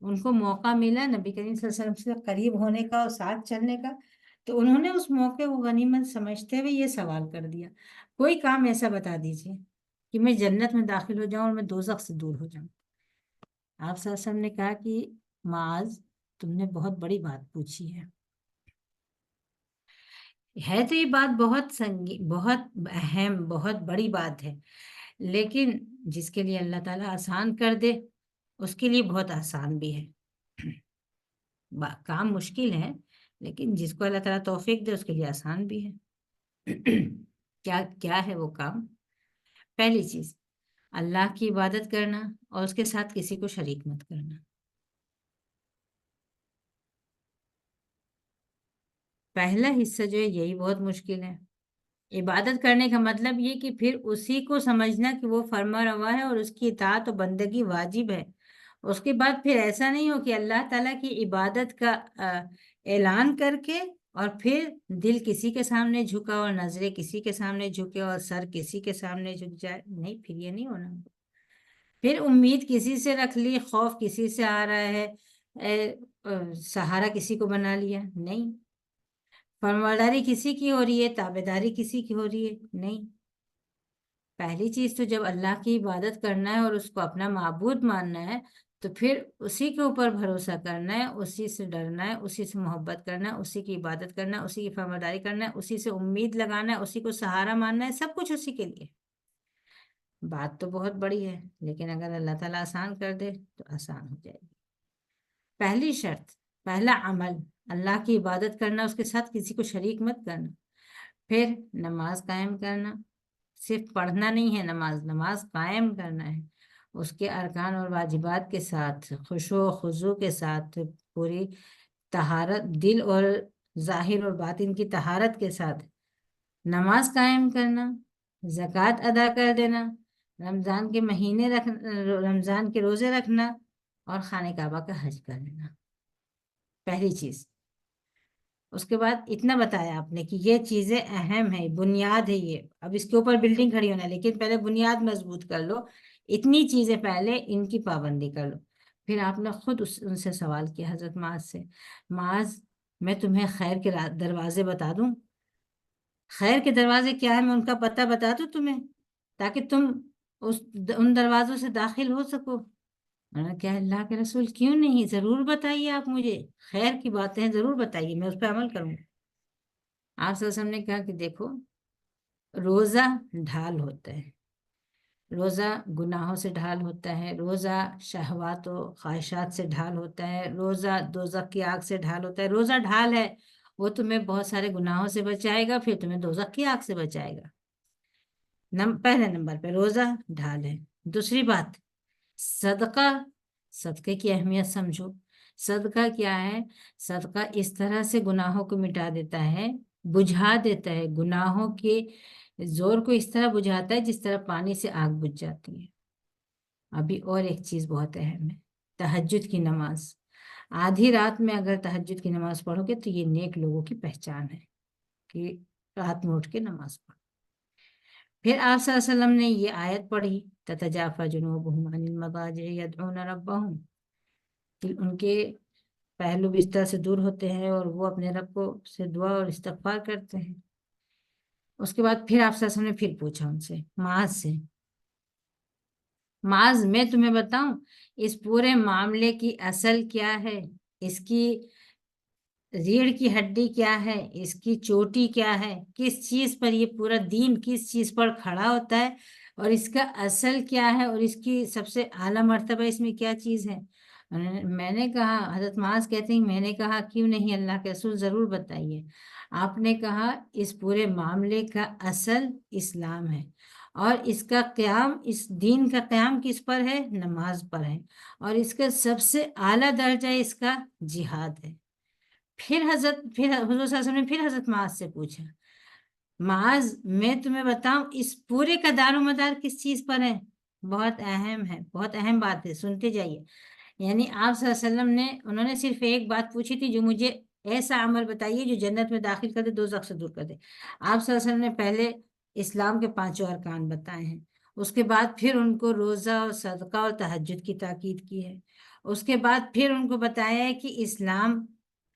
ان کو موقع ملا نبی کریم صلی اللہ علیہ وسلم سے قریب ہونے کا اور ساتھ چلنے کا، تو انہوں نے اس موقع کو غنیمت سمجھتے ہوئے یہ سوال کر دیا، کوئی کام ایسا بتا دیجیے کہ میں جنت میں داخل ہو جاؤں اور میں دوزخ سے دور ہو جاؤں۔ آپ صلی اللہ علیہ وسلم نے کہا کہ معاذ، تم نے بہت بڑی بات پوچھی ہے تو یہ بات بہت بہت اہم، بہت بڑی بات ہے، لیکن جس کے لیے اللہ تعالیٰ آسان کر دے اس کے لیے بہت آسان بھی ہے۔ کام مشکل ہے، لیکن جس کو اللہ تعالیٰ توفیق دے اس کے لیے آسان بھی ہے۔ کیا ہے وہ کام؟ پہلی چیز، اللہ کی عبادت کرنا اور اس کے ساتھ کسی کو شریک مت کرنا۔ پہلا حصہ جو ہے یہی بہت مشکل ہے۔ عبادت کرنے کا مطلب یہ کہ پھر اسی کو سمجھنا کہ وہ فرما روا ہے اور اس کی اطاعت و بندگی واجب ہے۔ اس کے بعد پھر ایسا نہیں ہو کہ اللہ تعالیٰ کی عبادت کا اعلان کر کے اور پھر دل کسی کے سامنے جھکا اور نظریں کسی کے سامنے جھکے اور سر کسی کے سامنے جھک جائے، نہیں، پھر یہ نہیں ہونا۔ پھر امید کسی سے رکھ لی، خوف کسی سے آ رہا ہے، سہارا کسی کو بنا لیا، نہیں۔ فرمانبرداری کسی کی ہو رہی ہے، تابعداری کسی کی ہو رہی ہے، نہیں۔ پہلی چیز تو جب اللہ کی عبادت کرنا ہے اور اس کو اپنا معبود ماننا ہے تو پھر اسی کے اوپر بھروسہ کرنا ہے، اسی سے ڈرنا ہے، اسی سے محبت کرنا ہے، اسی کی عبادت کرنا ہے، اسی کی فرمانبرداری کرنا ہے، اسی سے امید لگانا ہے، اسی کو سہارا ماننا ہے، سب کچھ اسی کے لیے۔ بات تو بہت بڑی ہے، لیکن اگر اللہ تعالیٰ آسان کر دے تو آسان ہو جائے گی۔ پہلی شرط، پہلا عمل، اللہ کی عبادت کرنا، اس کے ساتھ کسی کو شریک مت کرنا۔ پھر نماز قائم کرنا، صرف پڑھنا نہیں ہے، نماز قائم کرنا ہے، اس کے ارکان اور واجبات کے ساتھ، خشوع و خضوع کے ساتھ، پوری طہارت، دل اور ظاہر اور باطن کی طہارت کے ساتھ نماز قائم کرنا، زکوٰۃ ادا کر دینا، رمضان کے مہینے رمضان کے روزے رکھنا اور خانہ کعبہ کا حج کر لینا۔ پہلی چیز۔ اس کے بعد اتنا بتایا آپ نے کہ یہ چیزیں اہم ہیں، بنیاد ہے یہ، اب اس کے اوپر بلڈنگ کھڑی ہونا ہے، لیکن پہلے بنیاد مضبوط کر لو، اتنی چیزیں پہلے ان کی پابندی کر لو۔ پھر آپ نے خود ان سے سوال کیا حضرت معاذ سے، معاذ میں تمہیں خیر کے دروازے بتا دوں؟ خیر کے دروازے کیا ہے، میں ان کا پتہ بتا دوں تمہیں تاکہ تم ان دروازوں سے داخل ہو سکو؟ میں نے کہا اللہ کے رسول کیوں نہیں، ضرور بتائیے، آپ مجھے خیر کی باتیں ضرور بتائیے، میں اس پہ عمل کروں۔ آپ صلی اللہ علیہ وسلم نے کہا کہ دیکھو، روزہ ڈھال ہوتا ہے، روزہ گناہوں سے ڈھال ہوتا ہے، روزہ شہوات و خواہشات سے ڈھال ہوتا ہے، روزہ دوزخ کی آگ سے ڈھال ہوتا ہے۔ روزہ ڈھال ہے، وہ تمہیں بہت سارے گناہوں سے بچائے گا، پھر تمہیں دوزخ کی آگ سے بچائے گا۔ پہلے نمبر پہ روزہ ڈھال ہے۔ دوسری بات، صدقے کی اہمیت سمجھو۔ صدقہ کیا ہے؟ صدقہ اس طرح سے گناہوں کو مٹا دیتا ہے، بجھا دیتا ہے، گناہوں کے زور کو اس طرح بجھاتا ہے جس طرح پانی سے آگ بجھ جاتی ہے۔ ابھی اور ایک چیز بہت اہم ہے، تہجد کی نماز۔ آدھی رات میں اگر تہجد کی نماز پڑھو گے تو یہ نیک لوگوں کی پہچان ہے کہ رات میں اٹھ کے نماز پڑھو۔ پھر آپ صلی اللہ علیہ وسلم نے یہ آیت پڑھی، تتجافی جنوبہم عن المضاجع یدعون ربہم، کہ ان کے پہلو بستر سے دور ہوتے ہیں اور وہ اپنے رب کو سے دعا اور استغفار کرتے ہیں۔ اس کے بعد پھر آپ صلی اللہ علیہ وسلم نے پھر پوچھا ان سے، معاذ سے، معاذ میں تمہیں بتاؤں اس پورے معاملے کی اصل کیا ہے، اس کی ریڑھ کی ہڈی کیا ہے، اس کی چوٹی کیا ہے، کس چیز پر یہ پورا دین کس چیز پر کھڑا ہوتا ہے، اور اس کا اصل کیا ہے، اور اس کی سب سے اعلیٰ مرتبہ اس میں کیا چیز ہے؟ میں نے کہا، حضرت معاذ کہتے ہیں میں نے کہا کیوں نہیں اللہ کے رسول، ضرور بتائیے۔ آپ نے کہا اس پورے معاملے کا اصل اسلام ہے، اور اس کا قیام، اس دین کا قیام کس پر ہے؟ نماز پر ہے، اور اس کا سب سے اعلیٰ درجہ اس کا جہاد ہے۔ پھر حضور صلی اللہ علیہ وسلم نے پھر حضرت معاذ سے پوچھا، معاذ میں تمہیں بتاؤں اس پورے کا دار و مدار کس چیز پر ہے؟ بہت اہم ہے، بہت اہم بات ہے، سنتے جائیے۔ یعنی آپ صلی اللہ علیہ وسلم نے، انہوں نے صرف ایک بات پوچھی تھی، جو مجھے ایسا عمل بتائیے جو جنت میں داخل کر دے، دوزخ سے دور کر دے۔ آپ صلی اللہ علیہ وسلم نے پہلے اسلام کے 5 ارکان بتائے ہیں، اس کے بعد پھر ان کو روزہ اور صدقہ اور تہجد کی تاکید کی ہے، اس کے بعد پھر ان کو بتایا ہے کہ اسلام،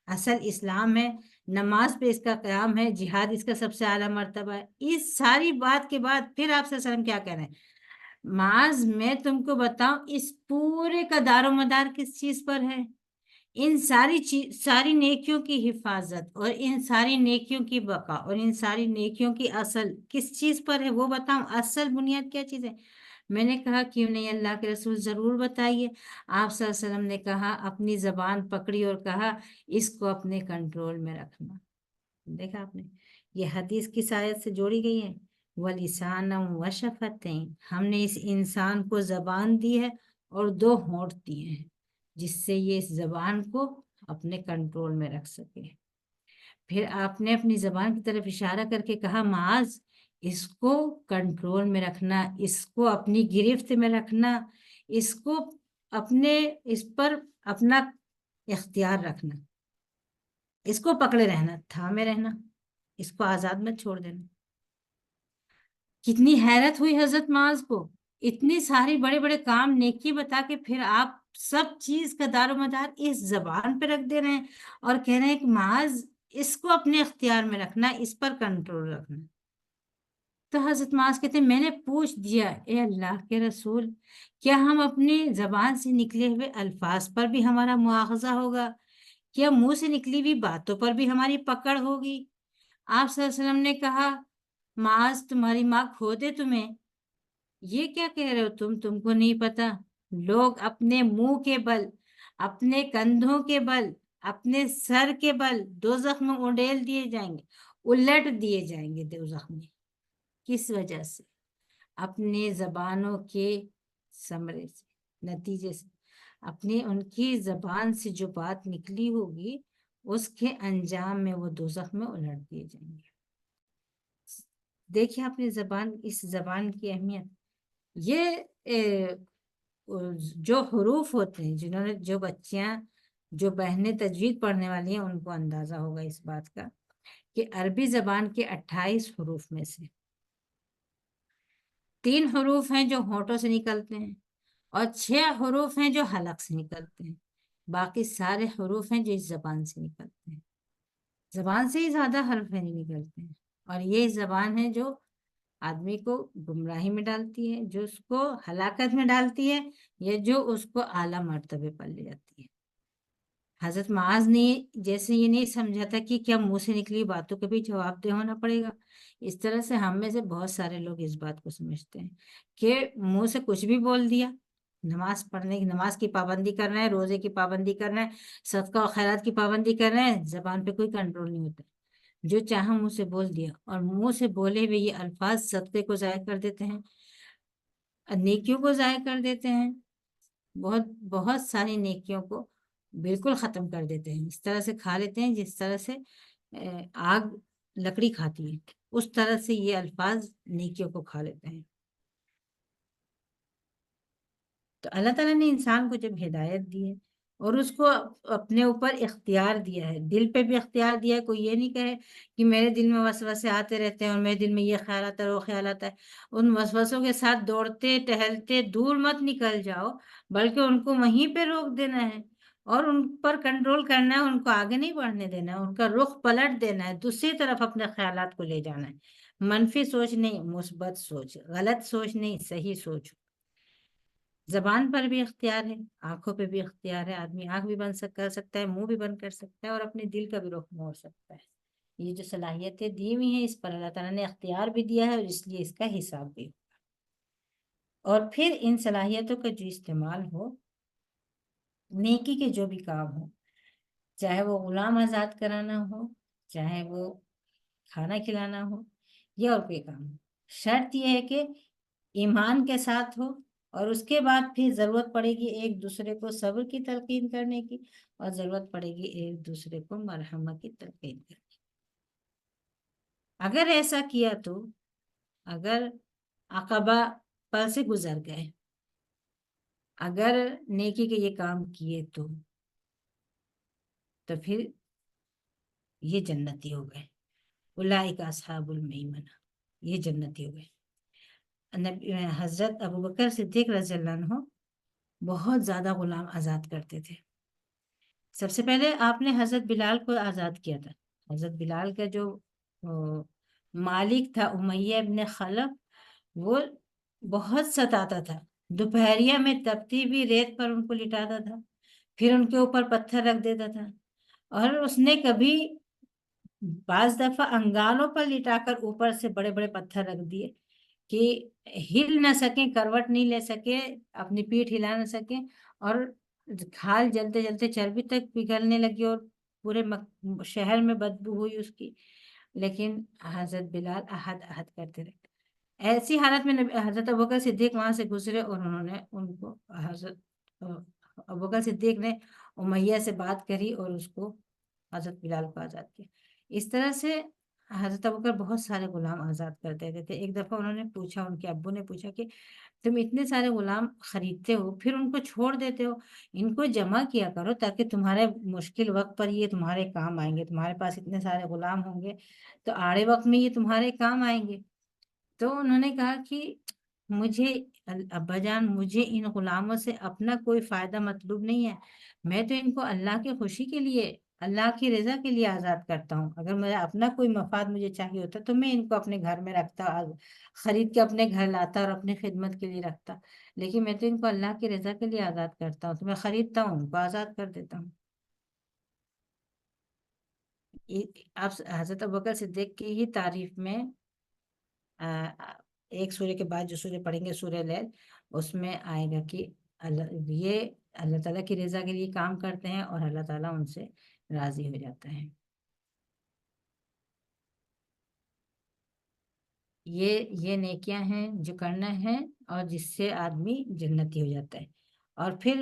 اصل اسلام ہے نماز پہ اس کا قیام ہے، جہاد اس کا سب سے اعلیٰ مرتبہ ہے۔ اس ساری بات کے بعد پھر آپ صلی اللہ علیہ وسلم کیا کہہ رہے ہیں؟ معاذ میں تم کو بتاؤں اس پورے کا دار و مدار کس چیز پر ہے؟ ان ساری نیکیوں کی حفاظت اور ان ساری نیکیوں کی بقا اور ان ساری نیکیوں کی اصل کس چیز پر ہے وہ بتاؤں؟ اصل بنیاد کیا چیز ہے؟ میں نے کہا کیوں نہیں اللہ کے رسول ضرور بتائیے۔ آپ صلی اللہ علیہ وسلم نے کہا، اپنی زبان پکڑی اور کہا اس کو اپنے کنٹرول میں رکھنا۔ دیکھا آپ نے، یہ حدیث کس آیت سے جوڑی گئی ہے؟ وَلِسَانًا وَشَفَتَيْن، ہم نے اس انسان کو زبان دی ہے اور 2 ہونٹ دیے ہیں جس سے یہ اس زبان کو اپنے کنٹرول میں رکھ سکے۔ پھر آپ نے اپنی زبان کی طرف اشارہ کر کے کہا معاذ اس کو کنٹرول میں رکھنا، اس کو اپنی گرفت میں رکھنا، اس کو اس پر اپنا اختیار رکھنا، اس کو پکڑے رہنا، تھامے رہنا، اس کو آزاد مت چھوڑ دینا۔ کتنی حیرت ہوئی حضرت معاذ کو، اتنی ساری بڑے بڑے کام نیکی بتا کے پھر آپ سب چیز کا دار و مدار اس زبان پہ رکھ دے رہے ہیں اور کہہ رہے ہیں کہ معاذ اس کو اپنے اختیار میں رکھنا، اس پر کنٹرول رکھنا۔ تو حضرت معاذ کہتے ہیں میں نے پوچھ دیا اے اللہ کے رسول، کیا ہم اپنی زبان سے نکلے ہوئے الفاظ پر بھی ہمارا مواخذہ ہوگا؟ کیا منہ سے نکلی ہوئی باتوں پر بھی ہماری پکڑ ہوگی؟ آپ صلی اللہ علیہ وسلم نے کہا معاذ تمہاری ماں کھو دے تمہیں، یہ کیا کہہ رہے ہو تم کو نہیں پتا؟ لوگ اپنے منہ کے بل، اپنے کندھوں کے بل، اپنے سر کے بل دوزخ میں اونڈیل دیے جائیں گے، الٹ دیے جائیں گے دوزخ میں۔ کس وجہ سے؟ اپنے زبانوں کے ثمرے سے، نتیجے سے، اپنی ان کی زبان سے جو بات نکلی ہوگی اس کے انجام میں وہ دوزخ میں الٹ دیے جائیں گے۔ دیکھیں اپنی زبان، اس زبان کی اہمیت۔ یہ جو حروف ہوتے ہیں، جنہوں نے جو بچیاں جو بہنیں تجوید پڑھنے والی ہیں ان کو اندازہ ہوگا اس بات کا کہ عربی زبان کے 28 حروف میں سے 3 حروف ہیں جو ہونٹوں سے نکلتے ہیں اور 6 حروف ہیں جو حلق سے نکلتے ہیں، باقی سارے حروف ہیں جو اس زبان سے نکلتے ہیں۔ زبان سے ہی زیادہ حرف نہیں نکلتے ہیں، اور یہ زبان ہے جو آدمی کو گمراہی میں ڈالتی ہے، جو اس کو ہلاکت میں ڈالتی ہے، یا جو اس کو اعلیٰ مرتبے پر لے جاتی ہے۔ حضرت معاذ نے جیسے یہ نہیں سمجھا تھا کہ کیا منہ سے نکلی باتوں کا بھی جواب دہ ہونا پڑے گا، اس طرح سے ہم میں سے بہت سارے لوگ اس بات کو سمجھتے ہیں کہ منہ سے کچھ بھی بول دیا، نماز پڑھنے کی، نماز کی پابندی کر رہے ہیں، روزے کی پابندی کر رہے ہیں، صدقہ و خیرات کی پابندی کر رہے ہیں، زبان پہ کوئی کنٹرول نہیں ہوتا، جو چاہا منہ سے بول دیا، اور منہ سے بولے ہوئے یہ الفاظ صدقے کو ضائع کر دیتے ہیں، نیکیوں کو ضائع کر دیتے ہیں، بہت بہت ساری نیکیوں کو بالکل ختم کر دیتے ہیں، اس طرح سے کھا لیتے ہیں جس طرح سے آگ لکڑی کھاتی ہے، اس طرح سے یہ الفاظ نیکیوں کو کھا لیتے ہیں۔ تو اللہ تعالیٰ نے انسان کو جب ہدایت دی ہے اور اس کو اپنے اوپر اختیار دیا ہے، دل پہ بھی اختیار دیا ہے، کوئی یہ نہیں کہے کہ میرے دل میں وسوسے آتے رہتے ہیں اور میرے دل میں یہ خیال آتا ہے وہ خیال آتا ہے، ان وسوسوں کے ساتھ دوڑتے ٹہلتے دور مت نکل جاؤ، بلکہ ان کو وہیں پہ روک دینا ہے اور ان پر کنٹرول کرنا ہے، ان کو آگے نہیں بڑھنے دینا ہے، ان کا رخ پلٹ دینا ہے، دوسری طرف اپنے خیالات کو لے جانا ہے، منفی سوچ نہیں، مثبت سوچ، غلط سوچ نہیں، صحیح سوچ۔ زبان پر بھی اختیار ہے، آنکھوں پہ بھی اختیار ہے، آدمی آنکھ بھی بند کر سکتا ہے، منہ بھی بند کر سکتا ہے، اور اپنے دل کا بھی رخ موڑ سکتا ہے۔ یہ جو صلاحیتیں دی ہوئی ہیں اس پر اللہ تعالیٰ نے اختیار بھی دیا ہے، اور اس لیے اس کا حساب بھی ہوگا۔ اور پھر ان صلاحیتوں کا جو استعمال ہو، نیکی کے جو بھی کام ہو، چاہے وہ غلام آزاد کرانا ہو، چاہے وہ کھانا کھلانا ہو، یا اور کوئی کام ہو، شرط یہ ہے کہ ایمان کے ساتھ ہو، اور اس کے بعد پھر ضرورت پڑے گی ایک دوسرے کو صبر کی تلقین کرنے کی، اور ضرورت پڑے گی ایک دوسرے کو مرحمت کی تلقین کرنے کی۔ اگر ایسا کیا تو، اگر عقبہ پر سے گزر گئے، اگر نیکی کے یہ کام کیے تو پھر یہ جنتی ہو گئے، اولئک اصحاب المیمنہ، یہ جنتی ہو گئے۔ حضرت ابوبکر صدیق رضی اللہ عنہ بہت زیادہ غلام آزاد کرتے تھے۔ سب سے پہلے آپ نے حضرت بلال کو آزاد کیا تھا، حضرت بلال کا جو مالک تھا امیہ ابن خلف، وہ بہت ستاتا تھا، دوپہریا میں تپتی بھی ریت پر ان کو لٹاتا تھا، پھر ان کے اوپر پتھر رکھ دیتا تھا، اور اس نے کبھی بعض دفعہ انگانوں پر لٹا کر اوپر سے بڑے بڑے پتھر رکھ دیے کہ ہل نہ سکیں، کروٹ نہیں لے سکے، اپنی پیٹھ ہلا نہ سکیں، اور کھال جلتے جلتے چربی تک پگھلنے لگی اور پورے شہر میں بدبو ہوئی اس کی، لیکن حضرت بلال احد احد کرتے رہے۔ ایسی حالت میں حضرت ابوبکر صدیق وہاں سے گزرے، اور انہوں نے ان کو حضرت ابوبکر صدیق نے امیہ سے بات کری اور اس کو حضرت بلال کو آزاد کیا۔ اس طرح سے حضرت ابوبکر بہت سارے غلام آزاد کر دیتے تھے۔ ایک دفعہ انہوں نے پوچھا، ان کے ابو نے پوچھا کہ تم اتنے سارے غلام خریدتے ہو پھر ان کو چھوڑ دیتے ہو، ان کو جمع کیا کرو تاکہ تمہارے مشکل وقت پر یہ تمہارے کام آئیں گے، تمہارے پاس اتنے سارے غلام ہوں گے تو آڑے وقت میں یہ تمہارے کام آئیں گے۔ تو انہوں نے کہا کہ مجھے ابا جان، مجھے ان غلاموں سے اپنا کوئی فائدہ مطلوب نہیں ہے، میں تو ان کو اللہ کی خوشی کے لیے، اللہ کی رضا کے لیے آزاد کرتا ہوں۔ اگر میرا اپنا کوئی مفاد مجھے چاہیے ہوتا تو میں ان کو اپنے گھر میں رکھتا، خرید کے اپنے گھر لاتا اور اپنی خدمت کے لیے رکھتا، لیکن میں تو ان کو اللہ کی رضا کے لیے آزاد کرتا ہوں، تو میں خریدتا ہوں، ان کو آزاد کر دیتا ہوں۔ آپ حضرت ابوبکر صدیق کی ہی تعریف میں ایک سورہ کے بعد جو سورہ پڑھیں گے سورہ لیل، اس میں آئے گا کہ یہ اللہ تعالیٰ کی رضا کے لیے کام کرتے ہیں اور اللہ تعالیٰ ان سے راضی ہو جاتا ہے۔ یہ نیکیاں ہیں جو کرنا ہے اور جس سے آدمی جنتی ہو جاتا ہے۔ اور پھر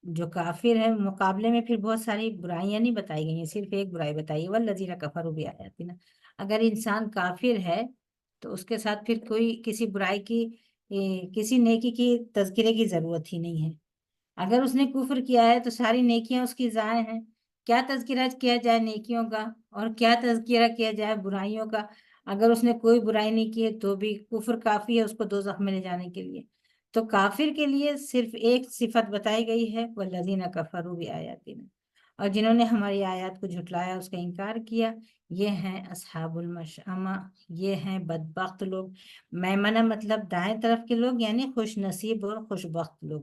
جو کافر ہے مقابلے میں پھر بہت ساری برائیاں نہیں بتائی گئی ہیں، صرف ایک برائی بتائی، والذین کفروا بآیاتنا۔ اگر انسان کافر ہے تو اس کے ساتھ پھر کوئی کسی برائی کی کسی نیکی کی تذکرے کی ضرورت ہی نہیں ہے۔ اگر اس نے کفر کیا ہے تو ساری نیکیاں اس کی ضائع ہیں، کیا تذکرہ کیا جائے نیکیوں کا اور کیا تذکرہ کیا جائے برائیوں کا؟ اگر اس نے کوئی برائی نہیں کی ہے تو بھی کفر کافی ہے اس کو دوزخ میں لے جانے کے لیے۔ تو کافر کے لیے صرف ایک صفت بتائی گئی ہے، والذین کفروا بآیاتنا، اور جنہوں نے ہماری آیات کو جھٹلایا، اس کا انکار کیا، یہ ہیں اصحاب المشأمہ، یہ ہیں بدبخت لوگ۔ میمنہ مطلب دائیں طرف کے لوگ، یعنی خوش نصیب اور خوش بخت لوگ،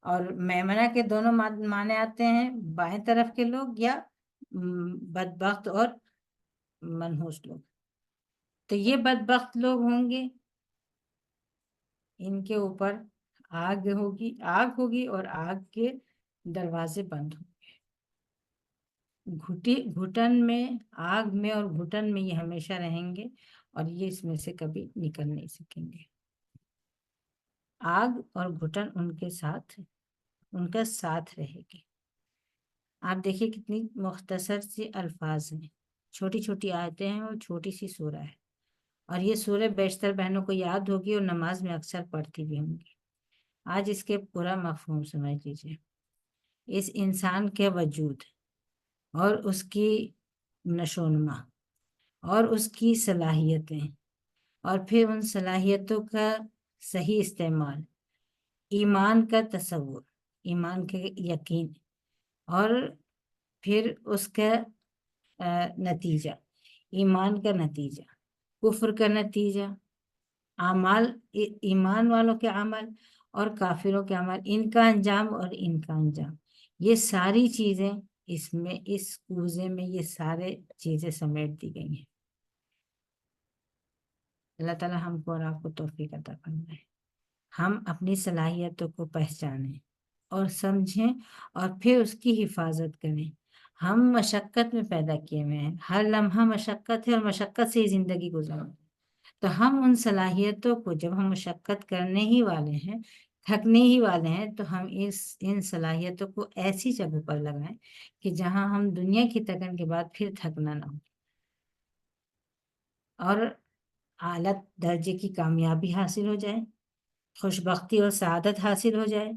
اور میمنہ کے دونوں معنی آتے ہیں، بائیں طرف کے لوگ یا بدبخت اور منحوس لوگ۔ تو یہ بدبخت لوگ ہوں گے، ان کے اوپر آگ ہوگی اور آگ کے دروازے بند ہوں گے، گھٹن میں، آگ میں اور گھٹن میں یہ ہمیشہ رہیں گے اور یہ اس میں سے کبھی نکل نہیں سکیں گے۔ آگ اور گھٹن ان کے ساتھ، ان کا ساتھ رہے گی۔ آپ دیکھیے کتنی مختصر سی الفاظ ہیں، چھوٹی چھوٹی آیتیں ہیں اور چھوٹی سی سورہ ہے، اور یہ سورہ بیشتر بہنوں کو یاد ہوگی اور نماز میں اکثر پڑھتی بھی ہوں گی۔ آج اس کے پورا مفہوم سمجھ لیجیے۔ اس انسان کے وجود اور اس کی نشو و نما اور اس کی صلاحیتیں اور پھر ان صلاحیتوں کا صحیح استعمال، ایمان کا تصور، ایمان کے یقین، اور پھر اس کا نتیجہ، ایمان کا نتیجہ، کفر کا نتیجہ، اعمال، ایمان والوں کے عمل اور کافروں کے عمل، ان کا انجام اور ان کا انجام، یہ ساری چیزیں اس میں، اس کوزے میں یہ سارے چیزیں سمیٹ دی گئی ہیں۔ اللہ تعالیٰ ہم کو اور آپ کو توفیق عطا فرمائے، ہم اپنی صلاحیتوں کو پہچانیں اور سمجھیں اور پھر اس کی حفاظت کریں۔ ہم مشقت میں پیدا کیے ہوئے ہیں، ہر لمحہ مشقت ہے اور مشقت سے ہی زندگی گزارنا، تو ہم ان صلاحیتوں کو، جب ہم مشقت کرنے ہی والے ہیں، تھکنے ہی والے ہیں، تو ہم ان صلاحیتوں کو ایسی جگہ پر لگائیں کہ جہاں ہم دنیا کی تکن کے بعد پھر تھکنا نہ ہو اور اعلیٰ درجے کی کامیابی حاصل ہو جائے، خوشبختی اور سعادت حاصل ہو جائے،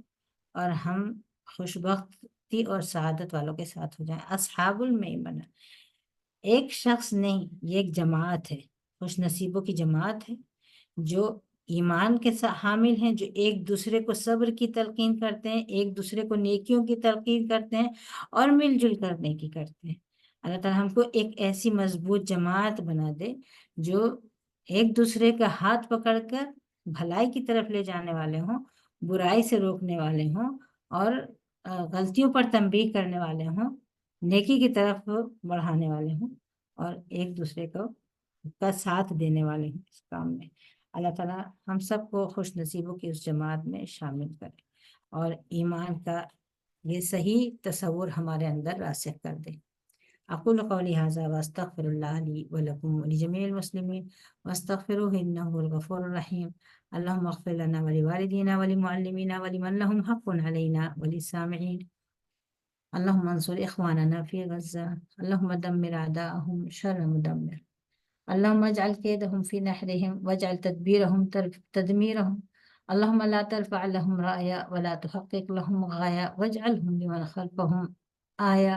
اور ہم خوشبختی اور سعادت والوں کے ساتھ ہو جائیں۔ اصحاب المیمنہ ایک شخص نہیں، یہ ایک جماعت ہے، خوش نصیبوں کی جماعت ہے، جو ایمان کے حامل ہیں، جو ایک دوسرے کو صبر کی تلقین کرتے ہیں، ایک دوسرے کو نیکیوں کی تلقین کرتے ہیں اور مل جل کر نیکی کرتے ہیں۔ اللہ تعالیٰ ہم کو ایک ایسی مضبوط جماعت بنا دے جو ایک دوسرے کا ہاتھ پکڑ کر بھلائی کی طرف لے جانے والے ہوں، برائی سے روکنے والے ہوں، اور غلطیوں پر تنبیہ کرنے والے ہوں، نیکی کی طرف بڑھانے والے ہوں، اور ایک دوسرے کا ساتھ دینے والے ہوں اس کام میں۔ اللہ تعالیٰ ہم سب کو خوش نصیبوں کی اس جماعت میں شامل کرے اور ایمان کا یہ صحیح تصور ہمارے اندر راسخ کر دے۔ اقول قولی ھذا واستغفر اللہ لی ولکم ولجمیع المسلمین واستغفروہ انہ هو الغفور الرحیم۔ اللہم اغفر لنا ولوالدینا ولمعلمین ولمن لهم حق علینا وللسامعین۔ اللہم انصر اخواننا فی غزہ، اللہم دمر اعداءهم شر مدمر، اللہم اجعل کیدہم فی نحرہم واجعل تدبیرہم تدمیرہم، اللہم لا ترفع لهم رایا ولا تحقق لهم غایا واجعلہم لمن خلفہم آیا،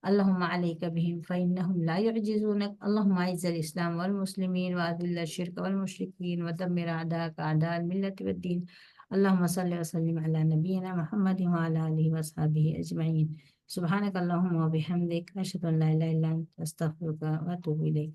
اللہم علیک بہم فإنہم لا يعجزونک، اللہم اعز الاسلام والمسلمین واذل الشرک والمشرکین ودمر اعداءک اعداء الملت والدین۔ اللہم صلی وسلم علی نبینا محمد وعلی آلہ وصحبہ اجمعین۔ سبحانک اللہم وبحمدک اشہد ان لا الہ الا انت استغفرک واتوب الیک۔